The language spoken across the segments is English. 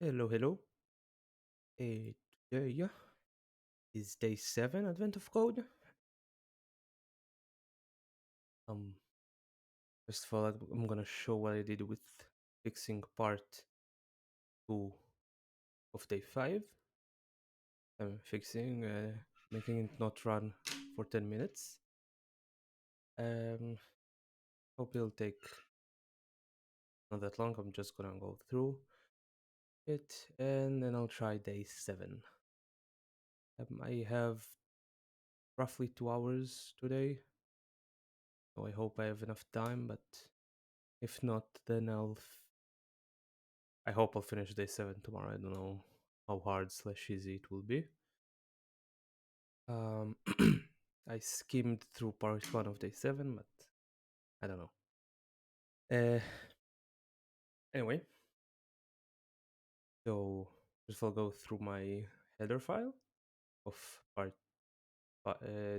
Hello, hello. Today is day 7 Advent of Code. Um, First of all, I'm gonna show what I did with fixing part 2 of day 5. I'm fixing, making it not run for 10 minutes. Um, Hope it'll take not that long. I'm just gonna go through it and then I'll try day 7. I have roughly 2 hours today, so I hope I have enough time, but if not, then I hope I'll finish day 7 tomorrow. I don't know how hard slash easy it will be. Um, I skimmed through part 1 of day 7, but I don't know. Uh, anyway, so just I'll go through my header file of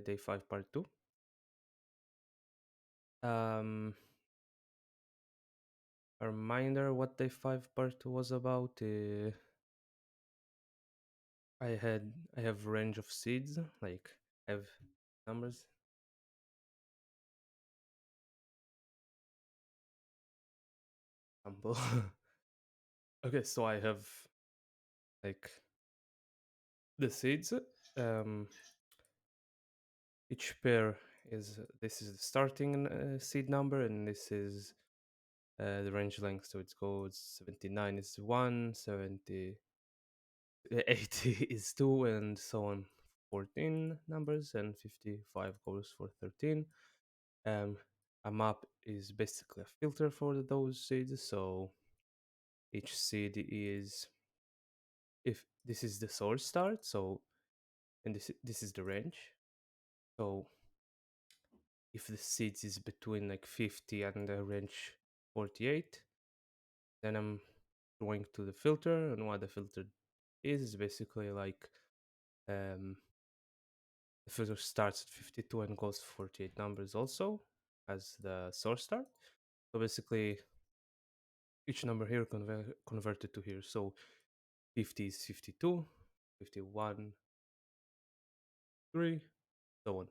day 5 part 2. Um, a reminder what day 5 part 2 was about. I have range of seeds, like I have numbers. Example. Okay, so I have like the seeds. Um, each pair is this is the starting seed number, and this is the range length. So it goes 79 is 1, 70, 80 is 2, and so on. 14 numbers, and 55 goes for 13. Um, a map is basically a filter for those seeds. So each seed is, if this is the source start, so and this is the range. So if the seeds is between like 50 and the range 48, then I'm going to the filter, and what the filter is basically like um, the filter starts at 52 and goes to 48 numbers also as the source start. So basically each number here converted to here. So 50 is 52, 51, 3, so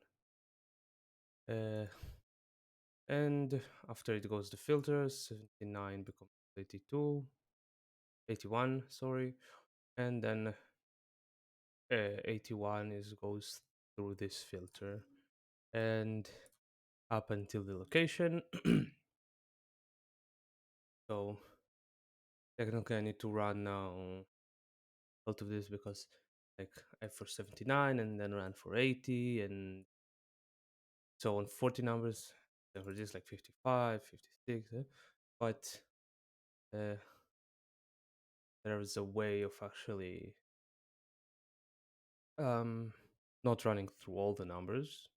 on. And after it goes to filters, 79 becomes 82, 81, sorry, and then 81 is goes through this filter and up until the location. So technically I need to run now out of this because like I for 79 and then ran for 80 and so on 40 numbers. There were just like 55, 56, but uh, there is a way of actually um, not running through all the numbers,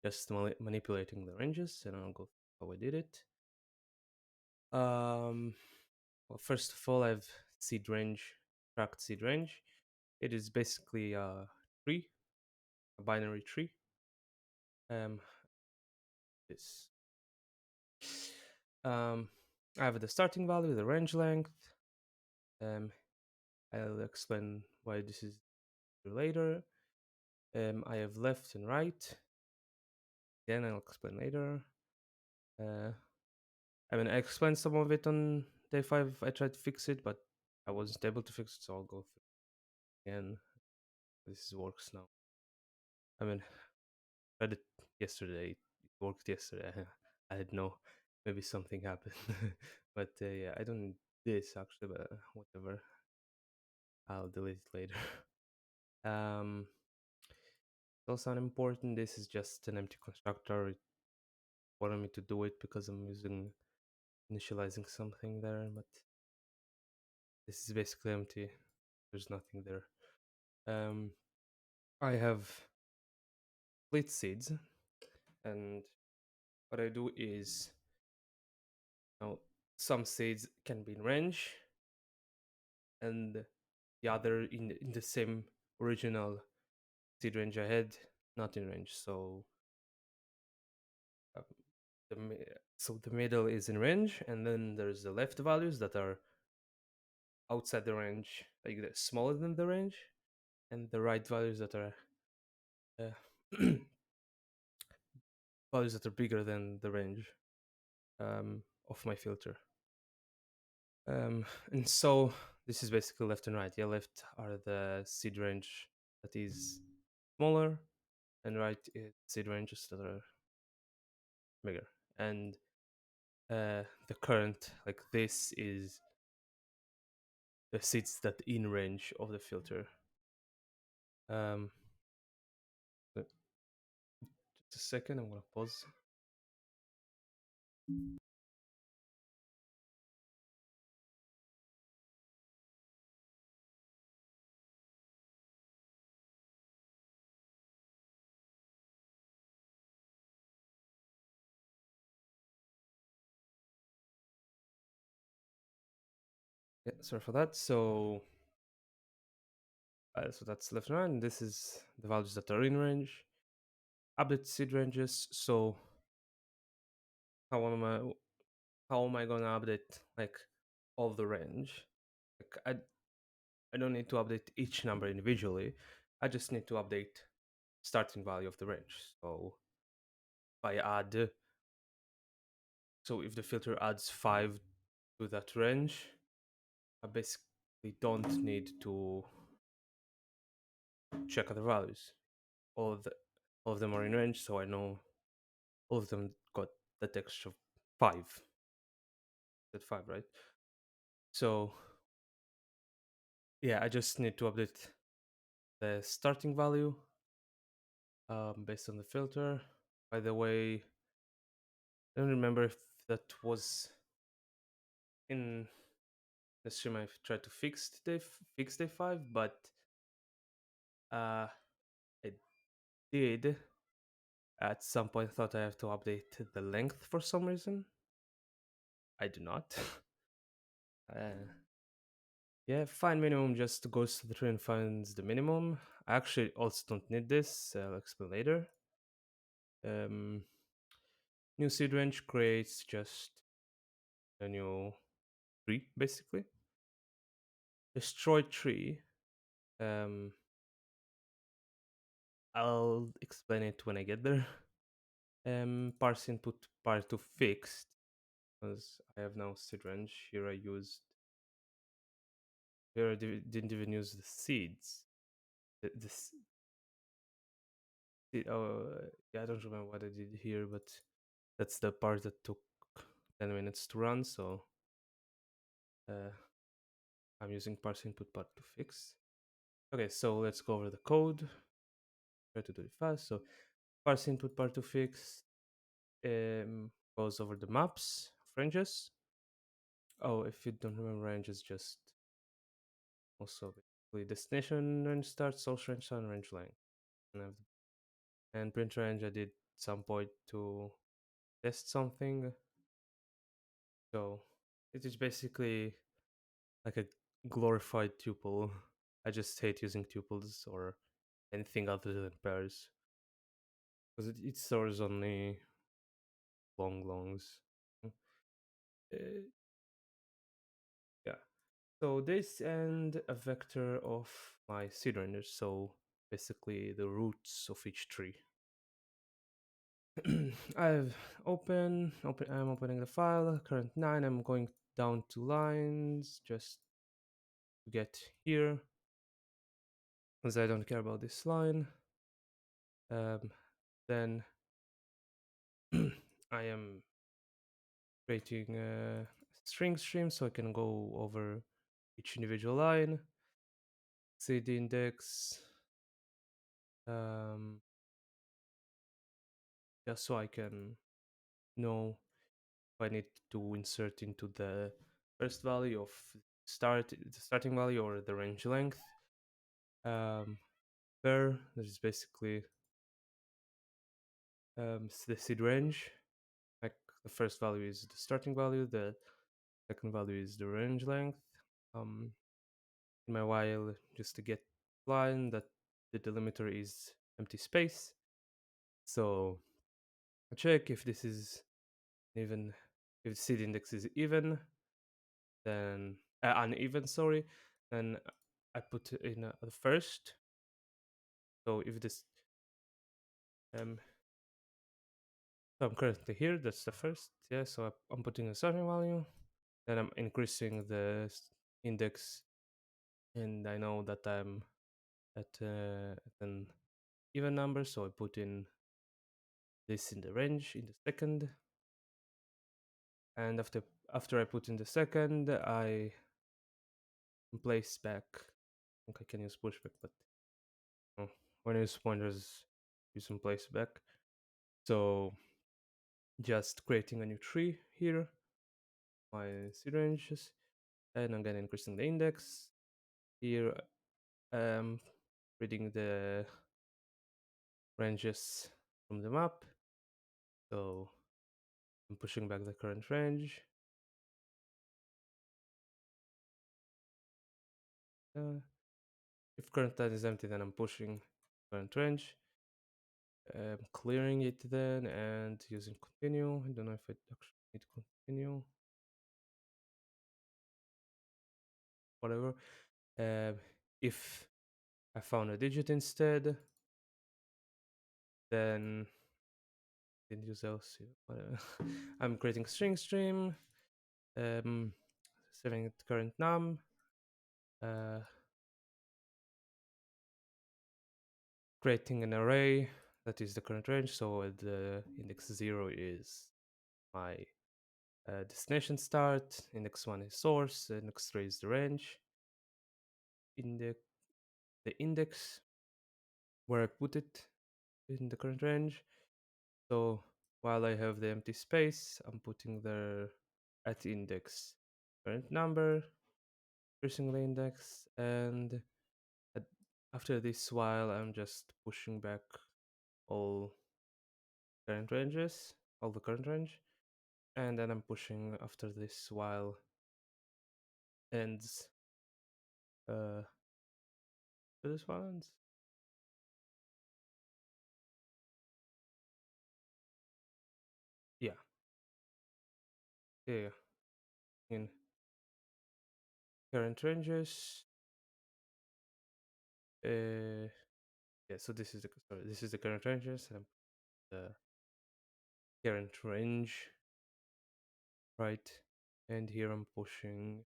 just manipulating the ranges, and I'll go how I did it. Well, first of all, I have seed range, tracked seed range. It is basically a tree, a binary tree. Um, this. Um, I have the starting value, the range length. Um, I'll explain why this is later. I have left and right. Again, I'll explain later. Uh, I mean, I explained some of it on day 5. I tried to fix it, but I wasn't able to fix it, so I'll go through again. This works now. I mean, I tried it yesterday. It worked yesterday. I had no, maybe something happened. But yeah, I don't need this actually, but whatever. I'll delete it later. It's also unimportant. This is just an empty constructor. It wanted me to do it because I'm using initializing something there, but this is basically empty. There's nothing there. Um, I have split seeds, and what I do is now some seeds can be in range, and the other in the same original seed range I had, not in range. So um, so the middle is in range, and then there's the left values that are outside the range, like the smaller than the range, and the right values that are uh, values that are bigger than the range of my filter. And so this is basically left and right. Yeah, left are the seed range that is smaller, and right is seed ranges that are bigger. And the current, like this, is the seeds that in range of the filter. Um, just a second, I'm gonna pause. Yeah, sorry for that. So that's left and right. And this is the values that are in range. Update seed ranges. So how am I how am I gonna update like all the range? Like I don't need to update each number individually. I just need to update starting value of the range. So if I add so if the filter adds 5 to that range, I basically don't need to check other values. All of the all of them are in range, so I know all of them got that extra 5. That 5, right? So yeah, I just need to update the starting value based on the filter. By the way, I don't remember if that was in the stream I've tried to fix day 5, but I did at some point thought I have to update the length for some reason. I do not. uh, yeah, find minimum just goes to the tree and finds the minimum. I actually also don't need this. I'll explain later. Um, New seed range creates just a new tree, basically. Destroy tree. Um, I'll explain it when I get there. Parse input part to fixed, because I have now seed range. Here I didn't even use the seeds. The yeah, I don't remember what I did here, but that's the part that took 10 minutes to run. So uh, I'm using parse input part to fix. Okay, so let's go over the code. Try to do it fast. So parse input part to fix goes over the maps of ranges. Oh, if you don't remember ranges, just also basically destination range start, source range start, and range length. And print range I did some point to test something. So it is basically like a glorified tuple. I just hate using tuples or anything other than pairs because it stores only longs. Uh, yeah. So this and a vector of my seed ranges. So basically the roots of each tree. I've I'm opening the file, current 9, I'm going down 2 lines just to get here, because I don't care about this line. Then I am creating a string stream so I can go over each individual line, see the index, just so I can know if I need to insert into the first value of the starting value or the range length. There is basically the seed range. Like the first value is the starting value, the second value is the range length. In my while, just to get line that the delimiter is empty space. So I check if this is even, if the seed index is even, then uneven, sorry, then I put in the first. So if this um so I'm currently here, that's the first. Yeah, so I'm putting a starting value, then I'm increasing the index, and I know that I'm at an even number, so I put in this in the range in the second, and after I put in the second, I place back. I think I can use pushback, but no. When I use pointers, use some place back. So just creating a new tree here, my seed ranges, and I'm gonna increasing the index here. Reading the ranges from the map. So I'm pushing back the current range. If current line is empty, then I'm pushing current range. Clearing it then and using continue. I don't know if I actually need continue. Whatever. If I found a digit instead, then didn't use else. I'm creating string stream, setting it current num, uh, creating an array that is the current range. So the index 0 is my destination start, index 1 is source, index 3 is the range. In the index where I put it in the current range. So while I have the empty space, I'm putting there at index current number, increasing the index, and at, after this while, I'm just pushing back all current ranges, all the current range, and then I'm pushing after this while ends. This while ends. Yeah, yeah, yeah. In current ranges. Yeah, so this is the this is the current ranges and the current range, right? And here I'm pushing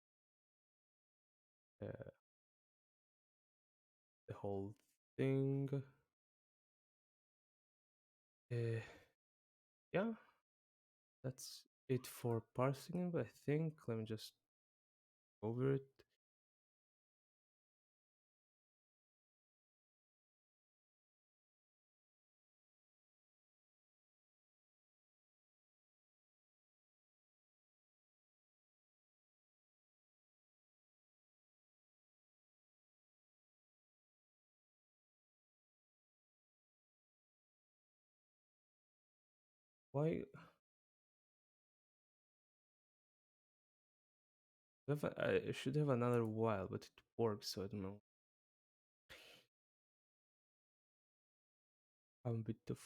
uh, the whole thing. Yeah, that's it for parsing. I think. Let me just over it. Why? I should have another while, but it works. So I don't know. I'm a bit of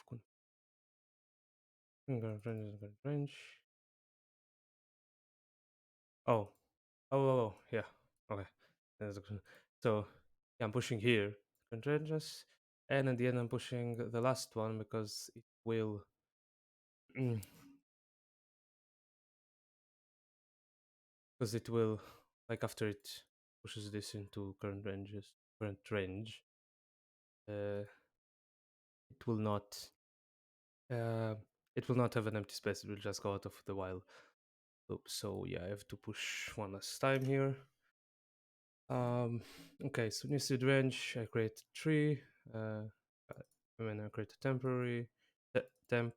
range. Oh, yeah. Okay. So yeah, I'm pushing here, contentious, and at the end I'm pushing the last one because it will, because it will, like after it pushes this into current range, uh, it will not, uh, it will not have an empty space. It will just go out of the while loop. So yeah, I have to push one last time here. Okay, so new seed range, I create a tree, and then I create a temporary temp,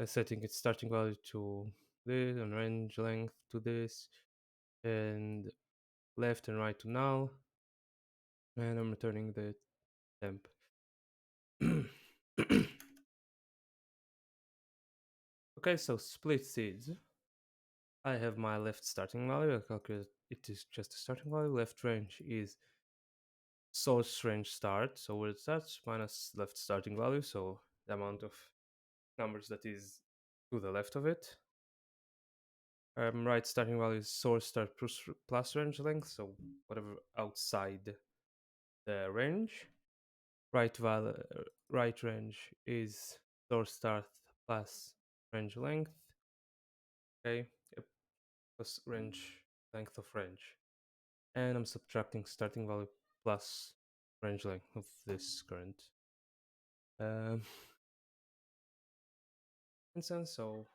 setting its starting value to this and range length to this, and left and right to null, and I'm returning the temp. Okay, so split seeds. I have my left starting value. I calculate it is just a starting value. Left range is source range start, so where it starts minus left starting value, so the amount of numbers that is to the left of it. Right starting value is source start plus range length, so whatever outside the range. Right value, right range is source start plus range length. Okay, yep, plus range length of range, and I'm subtracting starting value plus range length of this current um, instance. So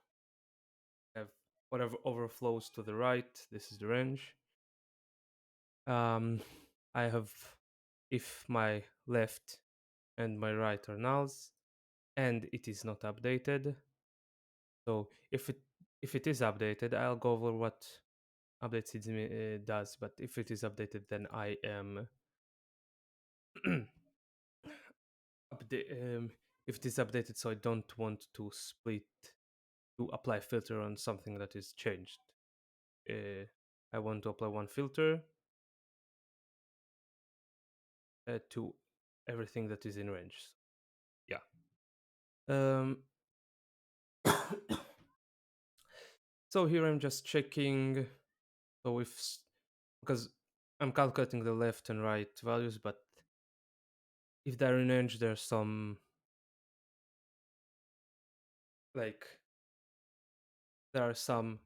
I have whatever overflows to the right. This is the range. Um, I have if my left and my right are nulls, and it is not updated. So if it is updated, I'll go over what update seeds does. But if it is updated, then I am if it is updated, so I don't want to split to apply filter on something that is changed. I want to apply one filter to everything that is in range. Yeah. Um, so here I'm just checking. So because I'm calculating the left and right values, but if they're in range, there's some like there are some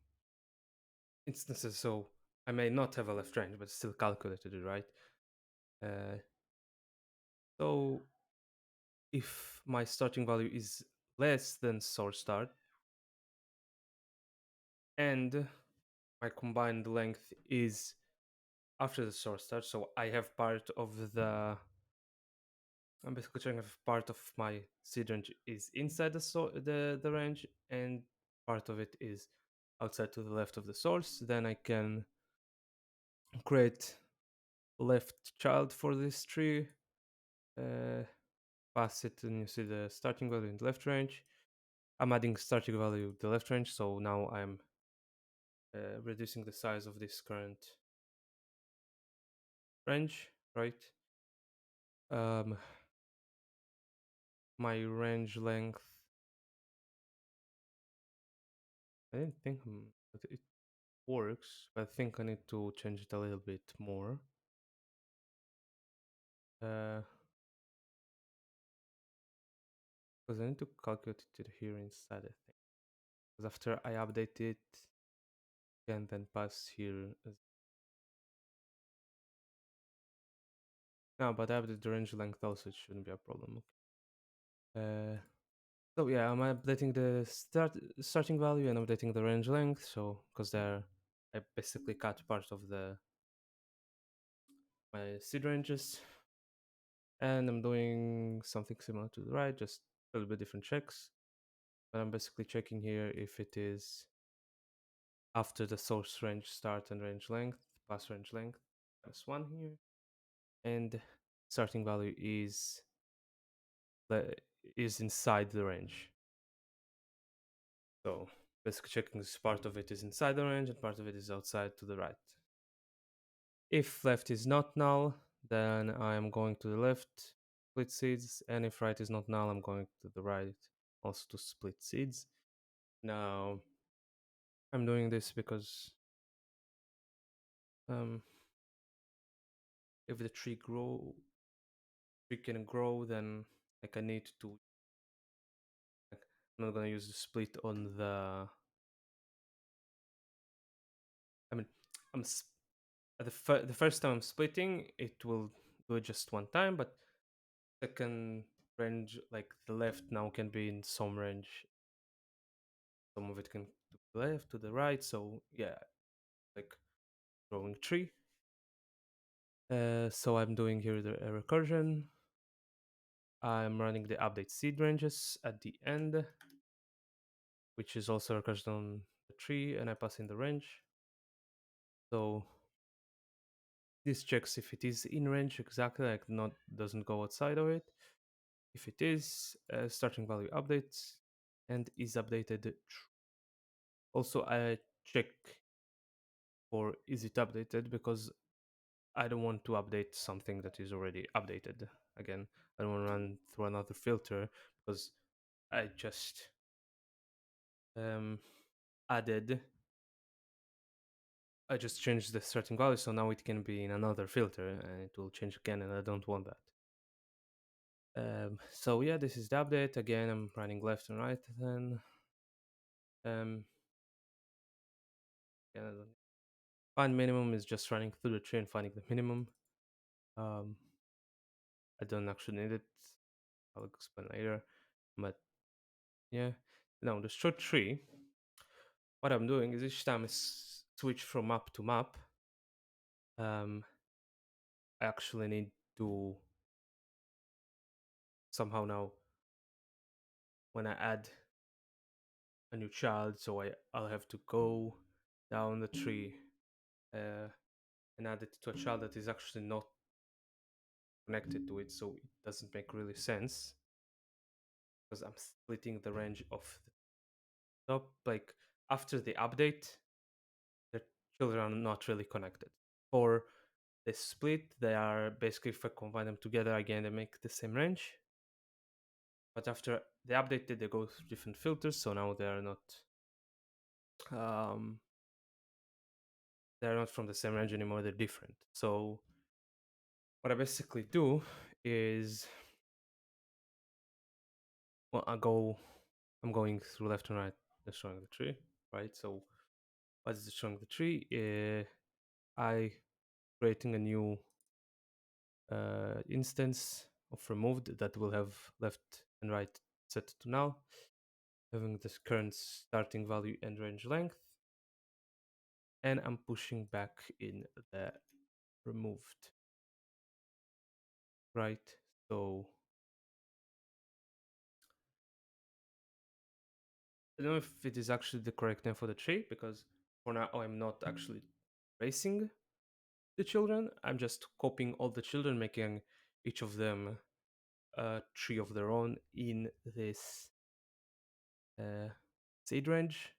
instances. So I may not have a left range, but still calculated it right. Uh, so if my starting value is less than source start and my combined length is after the source start, so I have part of the I'm basically checking if part of my seed range is inside the range and part of it is outside to the left of the source. Then I can create left child for this tree, uh, pass it, and you see the starting value in the left range. I'm adding starting value the left range, so now I'm reducing the size of this current range, right? Um, my range length. I didn't think that it works, but I think I need to change it a little bit more. Because I need to calculate it here inside, I think. Because after I update it, I can then pass here. No, but I update the range length also, it shouldn't be a problem. Okay. So yeah, I'm updating the starting value and updating the range length. So because I basically cut part of the my seed ranges, and I'm doing something similar to the right, just a little bit different checks. But I'm basically checking here if it is after the source range start and range length plus range length plus one here, and starting value is inside the range. So basically checking this part of it is inside the range and part of it is outside to the right. If left is not null, then I'm going to the left, split seeds, and if right is not null, I'm going to the right also to split seeds. Now I'm doing this because um, if the tree can grow, then like I need to. Like, I'm not gonna use the split on the. I mean, I'm the first time I'm splitting, it will do it just one time, but second range, like the left now can be in some range. Some of it can to the left, to the right. So yeah, like growing tree. So I'm doing here the recursion. I'm running the update seed ranges at the end, which is also recursion on the tree, and I pass in the range. So this checks if it is in range exactly, like not doesn't go outside of it. If it is, starting value updates and is updated. Also, I check for is it updated because I don't want to update something that is already updated. Again, I don't want to run through another filter because I just added I just changed the starting value, so now it can be in another filter and it will change again, and I don't want that. So yeah, this is the update. Again, I'm running left and right then. Yeah, find minimum is just running through the tree and finding the minimum. Um, I don't actually need it. I'll explain later. But yeah, now the short tree, what I'm doing is each time I switch from map to map, um, I actually need to somehow now when I add a new child, so I'll have to go down the tree uh, and add it to a child that is actually not connected to it, so it doesn't make really sense because I'm splitting the range of the top. Like after the update, the children are not really connected. For the split, they are basically, if I combine them together again, they make the same range. But after the update, they go through different filters, so now um, they are not from the same range anymore. They're different. So what I basically do is, well, I'm going through left and right, destroying the tree, right? So what is destroying the tree? I creating a new instance of removed that will have left and right set to null, having this current starting value and range length, and I'm pushing back in the removed, right? So I don't know if it is actually the correct name for the tree, because for now I'm not actually tracing the children. I'm just copying all the children, making each of them a tree of their own in this uh, seed range.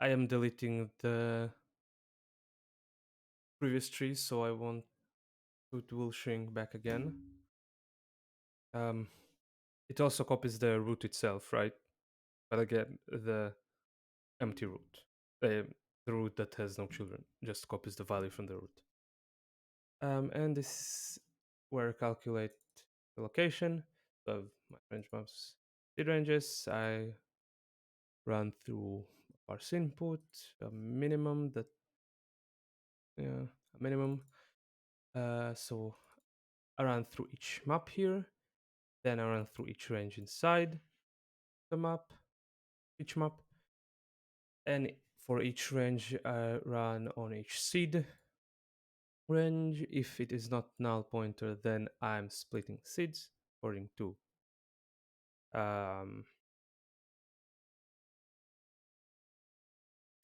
I am deleting the previous tree, so I want it will shrink back again. Um, it also copies the root itself, right? But again, the empty root, the root that has no children, just copies the value from the root. And this is where I calculate the location of my range maps, seed ranges. I run through parse input, a minimum that, yeah, a minimum. So I run through each map here, then I run through each range inside the map, each map, and for each range I run on each seed range. If it is not null pointer, then I'm splitting seeds according to um,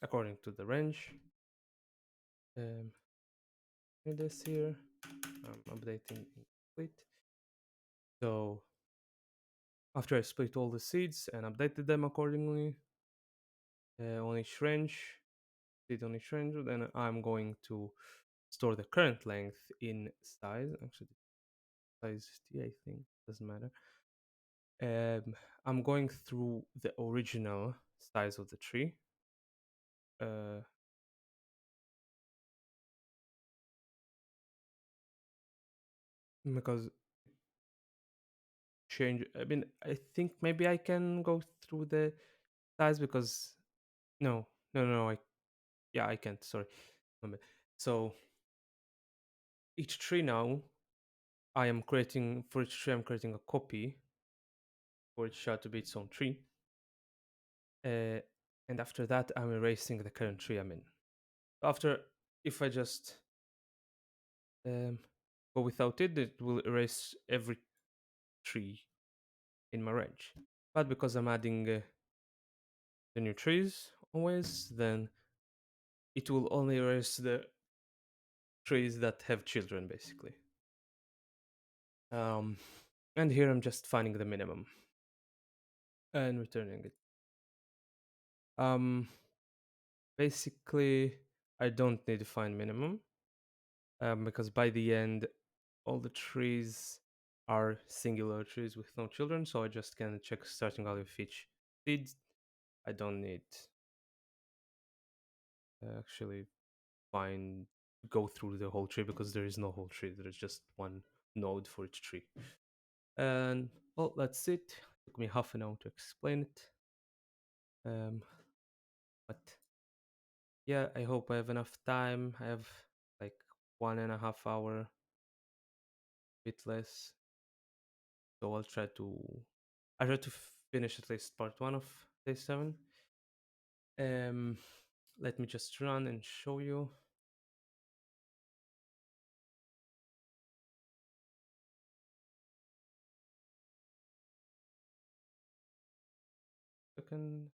the range. This here, I'm updating split. So after I split all the seeds and updated them accordingly on each range, seed on each range, then I'm going to store the current length in size. Actually, size t, I think, doesn't matter. I'm going through the original size of the tree. Because change, I mean, I think maybe I can go through the size because no, yeah, I can't, sorry. So each tree now, for each tree I'm creating a copy for each child to be its own tree. And after that I'm erasing the current tree I'm in. After, if I just go without it, it will erase every tree in my range. But because I'm adding the new trees always, then it will only erase the trees that have children, basically. And here I'm just finding the minimum and returning it. Basically, I don't need to find minimum because by the end, all the trees are singular trees with no children, so I just can check starting value of each seed. I don't need actually find go through the whole tree because there is no whole tree. There's just one node for each tree. And well, that's it. Took me half an hour to explain it. But yeah, I hope I have enough time. I have like 1.5 hour, bit less. So I try to finish at least part one of day 7. Um, Let me just run and show you. Second,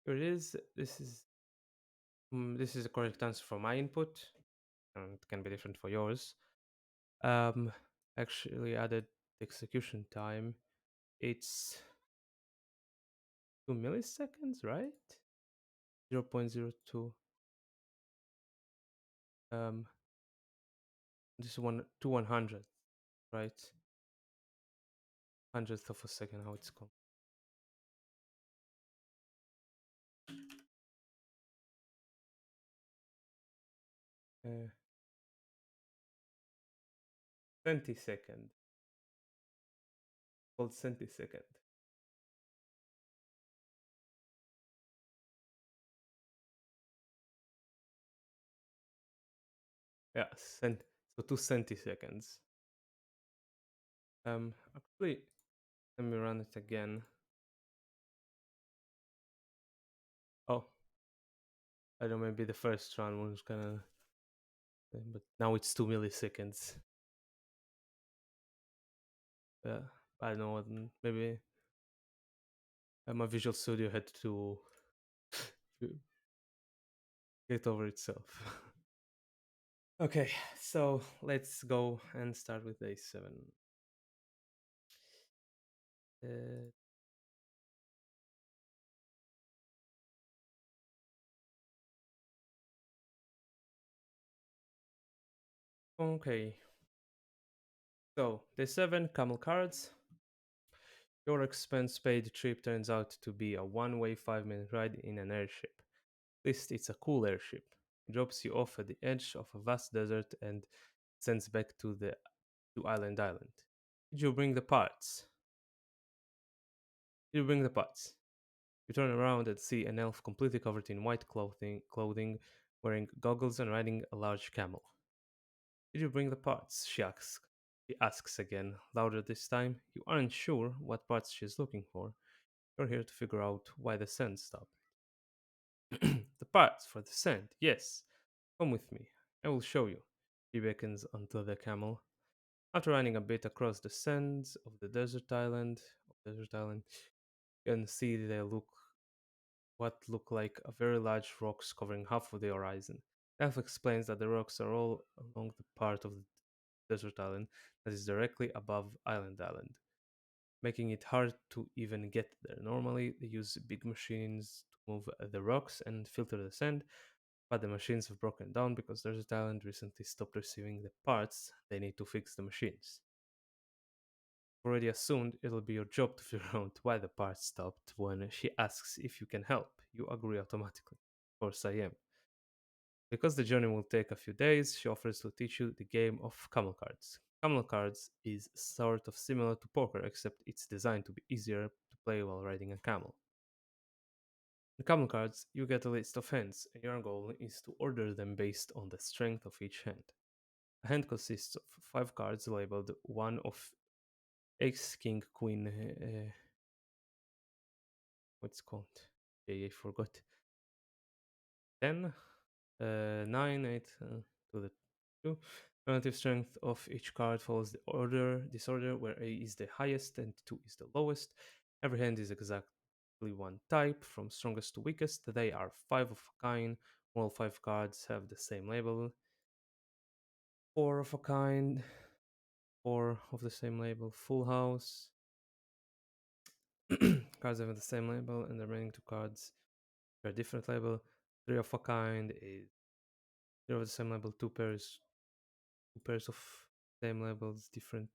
here it is. This is the correct answer for my input, and it can be different for yours. Um, Actually added the execution time. It's 2 milliseconds, right? 0.02. Um, this is one to 100, right? Hundredth of a second, how it's called. Uh, Centisecond, called centisecond. Yeah, so 2 centiseconds. Actually, let me run it again. Oh, I don't know, maybe the first run was gonna, but now it's 2 milliseconds. Yeah, I don't know what, maybe my Visual Studio had to get over itself. Okay, so let's go and start with day 7. Uh, okay, so day 7, camel cards. Your expense paid trip turns out to be a one-way 5-minute ride in an airship. At least it's a cool airship. It drops you off at the edge of a vast desert and sends back to Island. Did you bring the parts? Did you bring the parts? You turn around and see an elf completely covered in white clothing, wearing goggles and riding a large camel. Did you bring the parts? She asks. He asks again, louder this time. You aren't sure what parts she's looking for. You're here to figure out why the sand stopped. The parts for the sand, yes. Come with me. I will show you. He beckons onto the camel. After running a bit across the sands of the desert island, you can see they look like a very large rocks covering half of the horizon. Elf explains that the rocks are all along the part of the desert island that is directly above Island, making it hard to even get there. Normally, they use big machines to move the rocks and filter the sand, but the machines have broken down because Desert Island recently stopped receiving the parts they need to fix the machines. I've already assumed it'll be your job to figure out why the parts stopped. When she asks if you can help, you agree automatically. Of course, I am. Because the journey will take a few days, she offers to teach you the game of camel cards. Camel cards is sort of similar to poker, except it's designed to be easier to play while riding a camel. In camel cards, you get a list of hands, and your goal is to order them based on the strength of each hand. A hand consists of 5 cards labeled one of Ace, King, Queen. What's it called? I forgot. 10, 9, 8 to the 2. Relative strength of each card follows this order, where A is the highest and 2 is the lowest. Every hand is exactly one type, from strongest to weakest. They are 5 of a kind. All 5 cards have the same label. 4 of a kind, 4 of the same label. Full house. Cards have the same label, and the remaining 2 cards are a different label. 3 of a kind is 0 of the same label. Two pairs of same labels, different.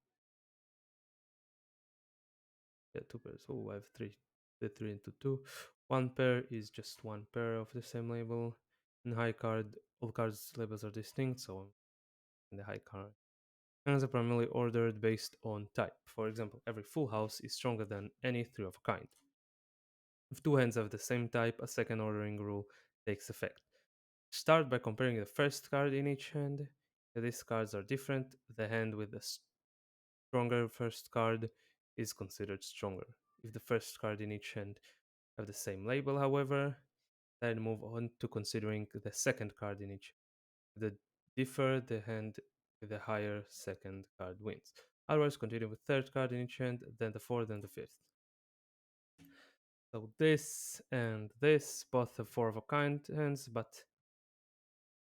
Yeah, two pairs. Oh, I have three. The three into two. One pair is just one pair of the same label. In high card, all cards labels are distinct, so in the high card. Hands are primarily ordered based on type. For example, every full house is stronger than any three of a kind. If two hands have the same type, a second ordering rule takes effect. Start by comparing the first card in each hand. If these cards are different, the hand with the stronger first card is considered stronger. If the first card in each hand have the same label, however, then move on to considering the second card in each. If they differ, the hand with the higher second card wins. Otherwise, continue with third card in each hand, then the fourth and the fifth. So this and this, both have four of a kind hands, but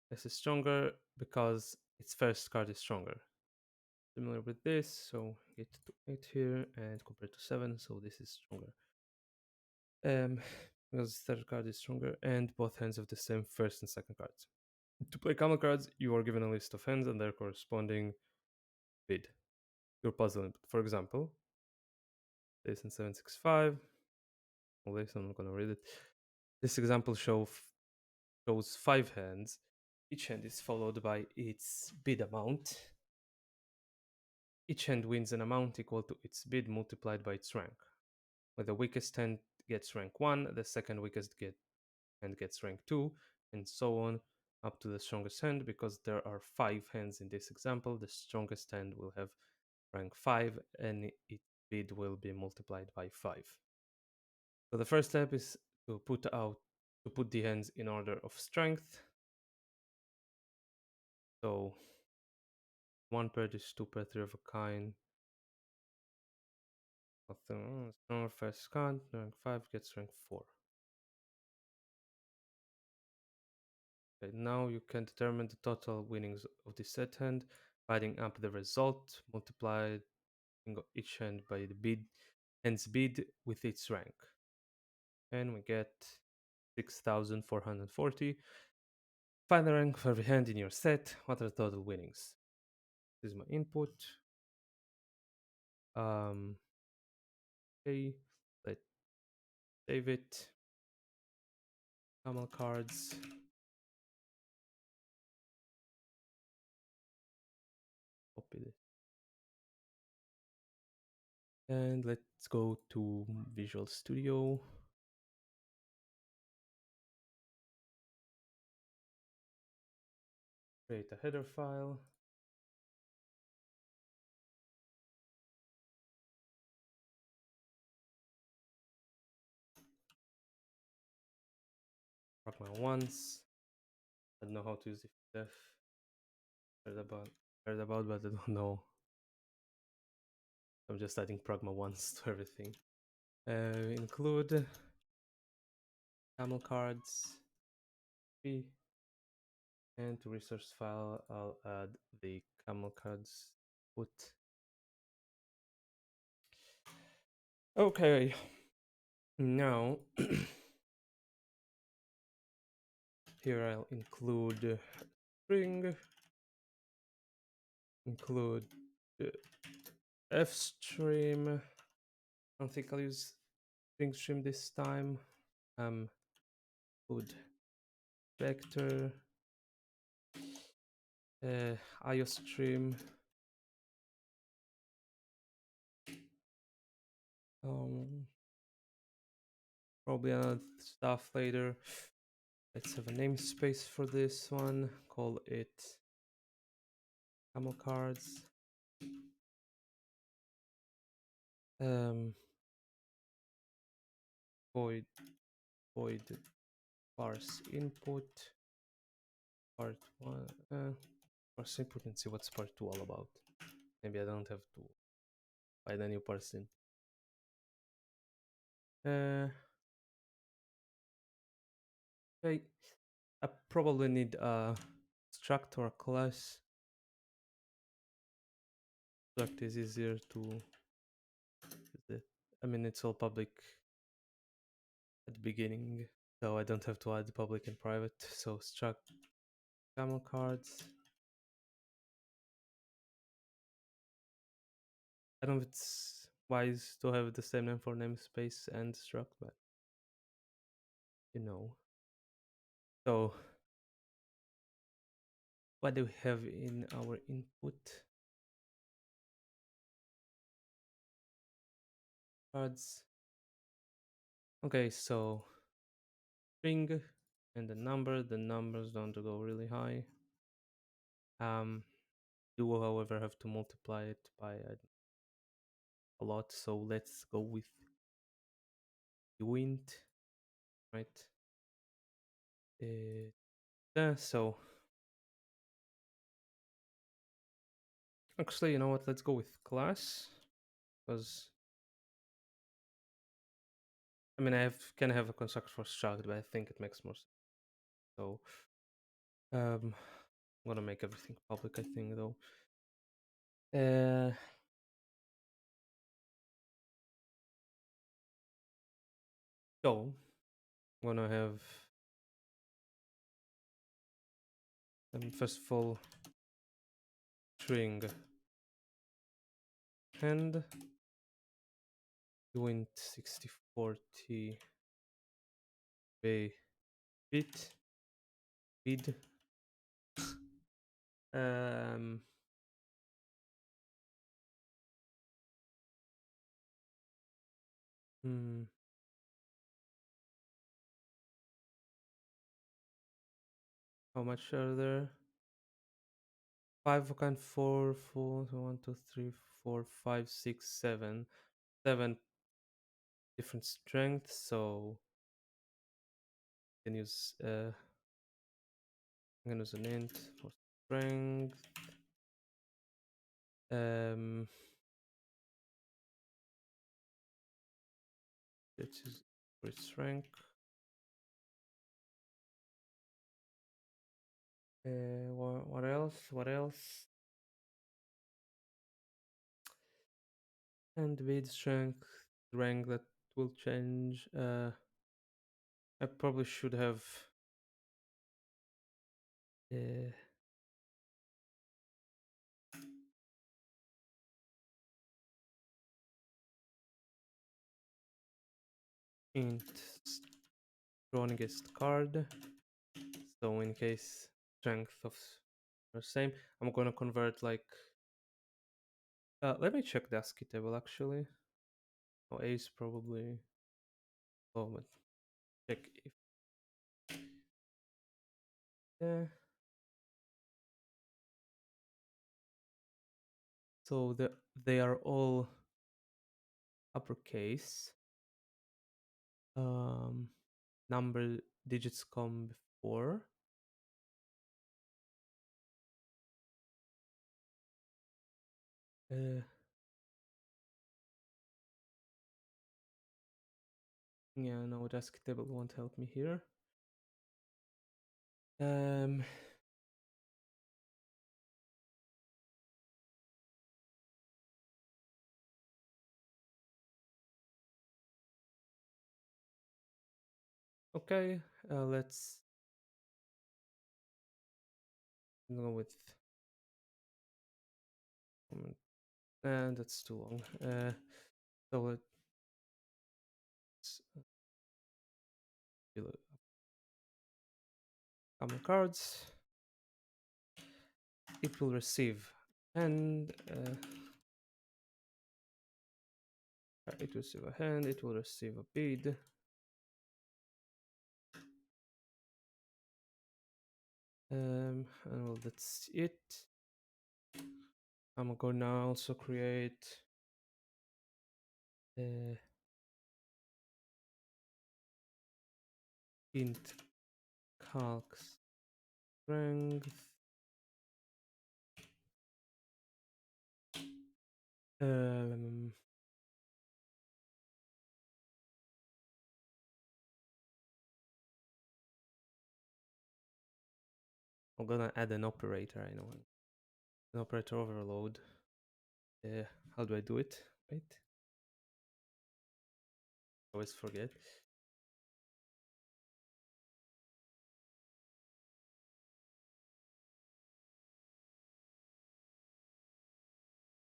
this is stronger because its first card is stronger. Similar with this, so get to 8 here and compared to 7, so this is stronger. Because third card is stronger, and both hands have the same first and second cards. To play camel cards, you are given a list of hands and their corresponding bid. Your puzzle input. For example, this in 765. Well, this I'm not gonna read it. This example shows 5 hands. Each hand is followed by its bid amount. Each hand wins an amount equal to its bid multiplied by its rank. Where the weakest hand gets rank 1, the second weakest hand gets rank 2, and so on up to the strongest hand. Because there are 5 hands in this example, the strongest hand will have rank 5 and its bid will be multiplied by 5. So the first step is to put the hands in order of strength. So one pair is two pair, three of a kind. Stronger first card, rank 5 gets rank 4. Okay, now you can determine the total winnings of the set hand by adding up the result, multiplying each hand by the hand's bid with its rank. And we get 6,440. Find the rank for every hand in your set. What are the total winnings? This is my input. Okay, let's save it. Camel cards. Copy this. And let's go to Visual Studio. Create a header file. Pragma once. I don't know how to use the def. Heard about, but I don't know. I'm just adding Pragma once to everything. Include camel cards. And to resource file, I'll add the camel cards put. Okay, now here I'll include string, include f stream. I don't think I'll use string stream this time. Include vector, iostream. Probably another stuff later. Let's have a namespace for this one. Call it camel cards. Void parse input part 1. Parse input and see what's part 2 all about. Maybe I don't have to find a new parse in. Okay, I probably need a struct or a class. Struct is easier to. I mean, it's all public at the beginning, so I don't have to add public and private. So struct camel cards. I don't know if it's wise to have the same name for namespace and struct, but you know. So what do we have in our input cards? Okay, so string and the number. The numbers don't go really high. You however have to multiply it by a lot. So let's go with int, right? So actually, you know what? Let's go with class because I mean can have a constructor for struct, but I think it makes more sense. So I'm gonna make everything public. I think though. So I'm gonna have first of all string and int 6040 bit vid um hmm, how much are there? 5 can 4 4 1 2 3 4 5 6 7 7 different strengths, so you can use I'm gonna use an int for strength. Um, let's use for strength. What else? What else? And with strength, rank that will change. I probably should have. Uh, int strongest card. So in case strength of the same, I'm gonna convert like. Let me check the ASCII table actually. Oh, ace probably. Oh, but check if. Yeah. So they are all uppercase. Number digits come before. Uh, yeah, no, the ASCII table won't help me here. Okay, let's go with. And that's too long. So let's fill it up. Common cards. It will receive and it will receive a hand. It will receive a bid. And well, that's it. I'm gonna also create int calc strength. Um, I'm gonna add an operator. I know an operator overload. How do I do it? Wait, I always forget.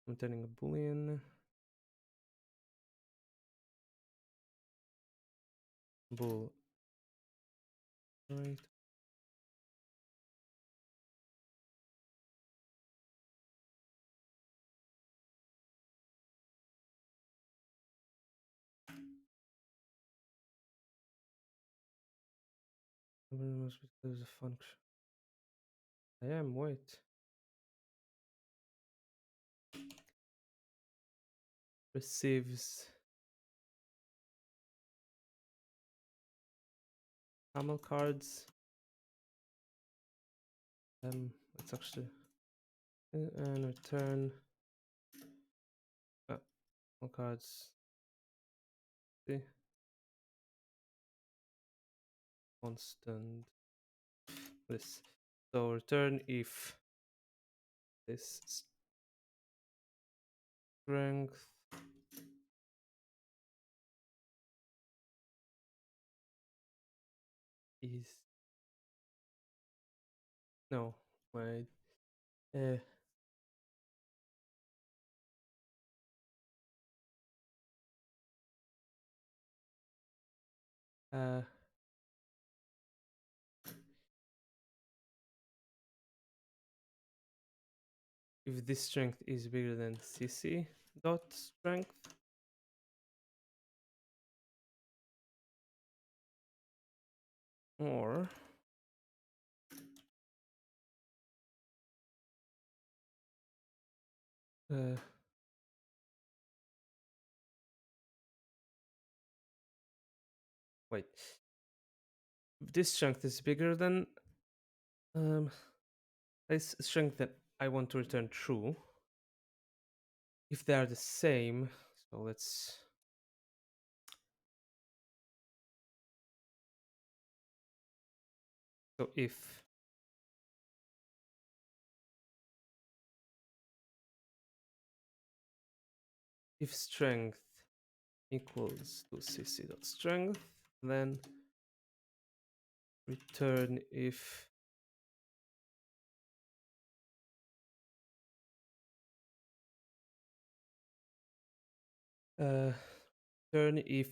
I'm turning a boolean. Bull. Right. Must because a function. I am. Wait. Receives camel cards. Let's actually and return camel cards. See, constant. This. So return if this strength is no. Wait. Uh, uh, if this strength is bigger than CC dot strength, or uh, wait, if this strength is bigger than this strength that I want to return true. If they are the same, so let's so if strength equals to cc dot strength, then return if uh return if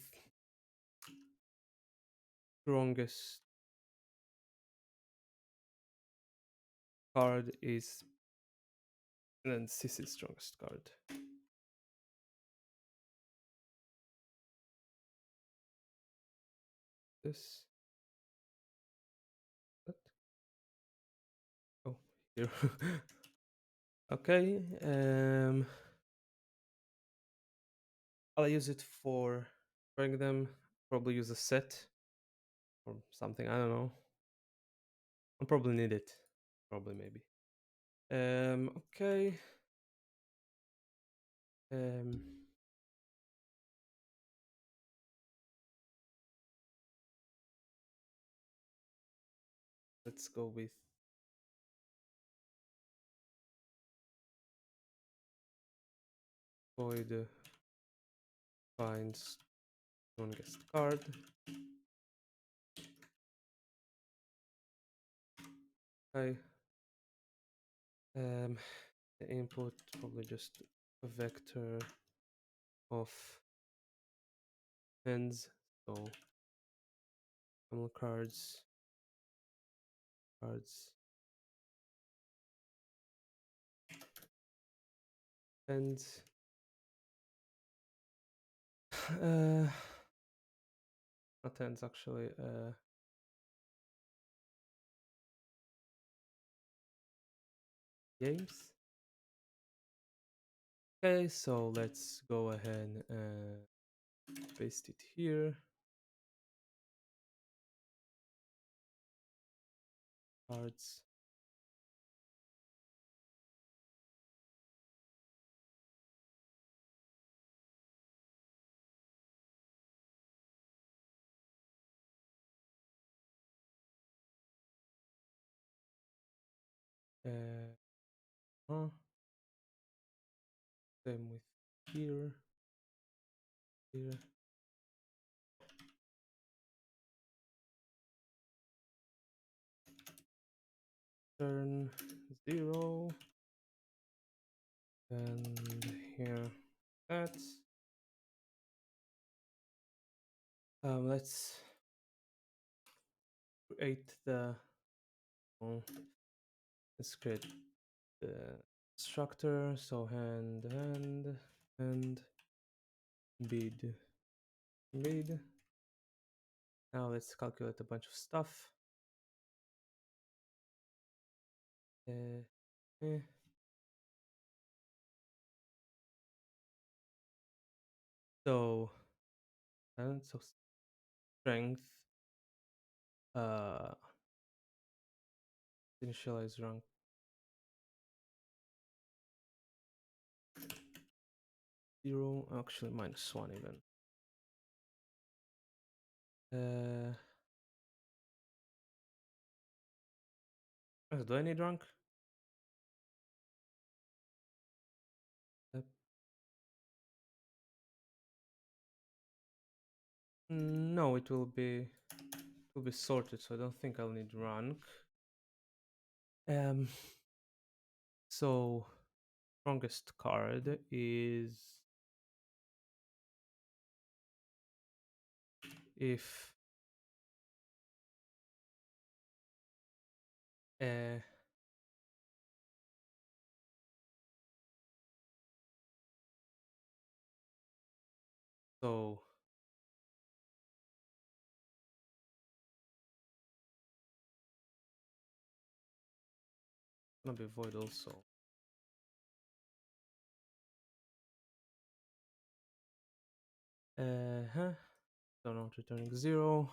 strongest card is and then cc strongest card. This what? Oh, here. Okay. I'll use it for bring them. Probably use a set or something. I don't know. I'll probably need it. Probably maybe. Okay. Um. Let's go with void finds strongest card. Okay. The input probably just a vector of ends. So camel cards, ends. uh, Not ends actually. Games. Okay, so let's go ahead and paste it here. Cards. Huh. Same with here. Here. Turn 0. And here that. Let's create the oh, let's create the structure. So and bid bid. Now let's calculate a bunch of stuff. Uh, eh. So and so strength uh initialize rank 0, actually -1 even. Do I need rank? Uh, no, it will be sorted, so I don't think I'll need rank. Um, so strongest card is if uh, so gonna be void also. Huh. So not returning 0.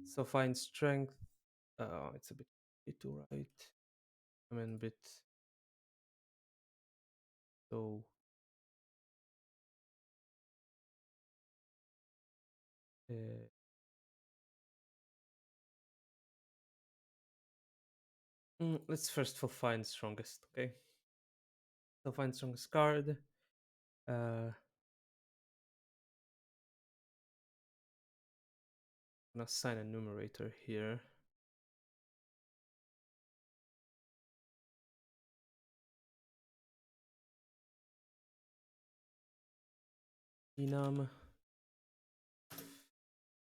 So find strength. It's a bit too right. I mean, bit so. Uh, let's first find strongest. Okay. So find strongest card. I'm gonna assign a numerator here. Enum.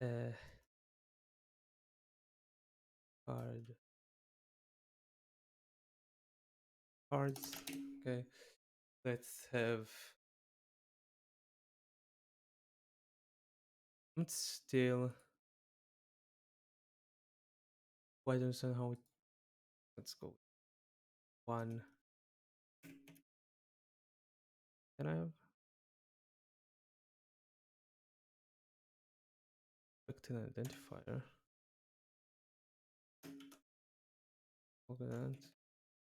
Uh, card. Cards. Okay. Let's have. It's still. Why don't I know how it. Let's go. 1. Can I have? Expect an identifier. Okay,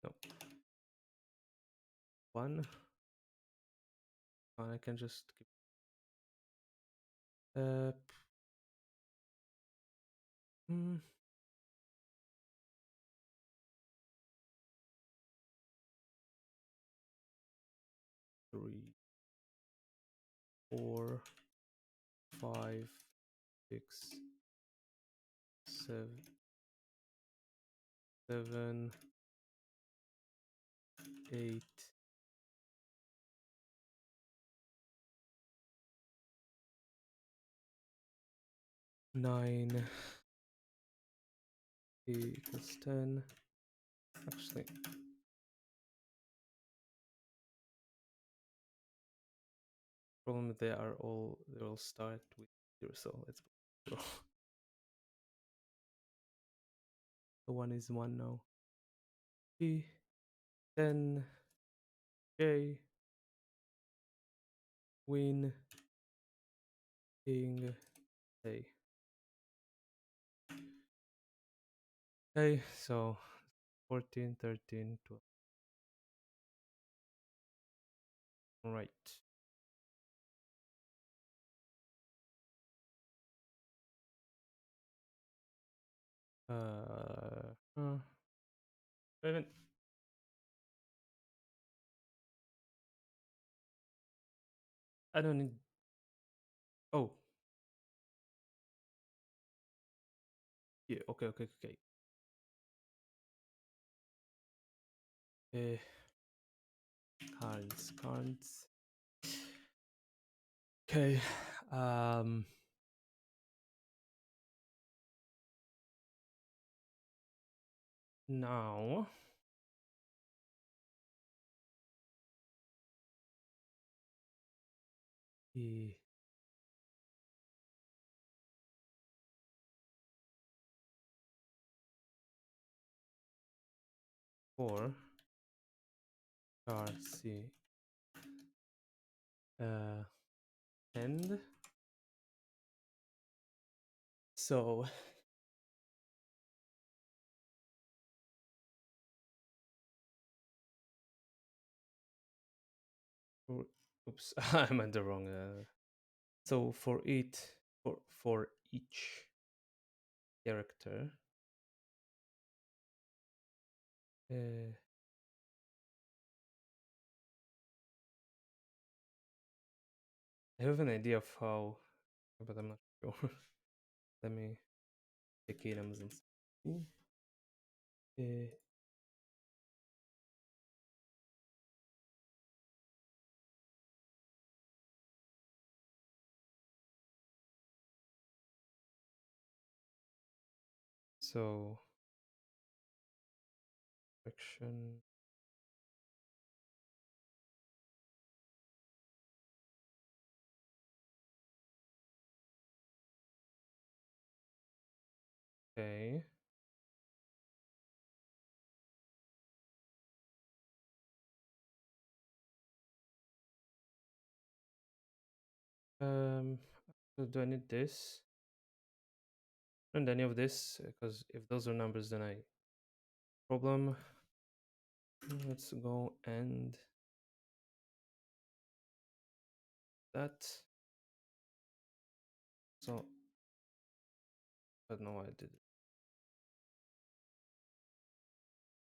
no. 1. I can just keep. Uh. Hmm. 3, 4, 5, 6, 7, 8, 9 equals 10. Actually, problem they all start with 0, so let's put 0. The 1 is 1 now. P 10 J win king A. Okay, so 14, 13, 12. Right. Even I don't need. Oh, yeah. Okay, okay, okay. Uh, cards. Okay. Now, e for char c uh, end. So oops, I'm at the wrong. So for each character, uh, I have an idea of how, but I'm not sure. Let me take items and see. Uh, so section. Okay. So do I need this? And any of this? Because if those are numbers, then I problem. Let's go and that. So I don't know why I did it.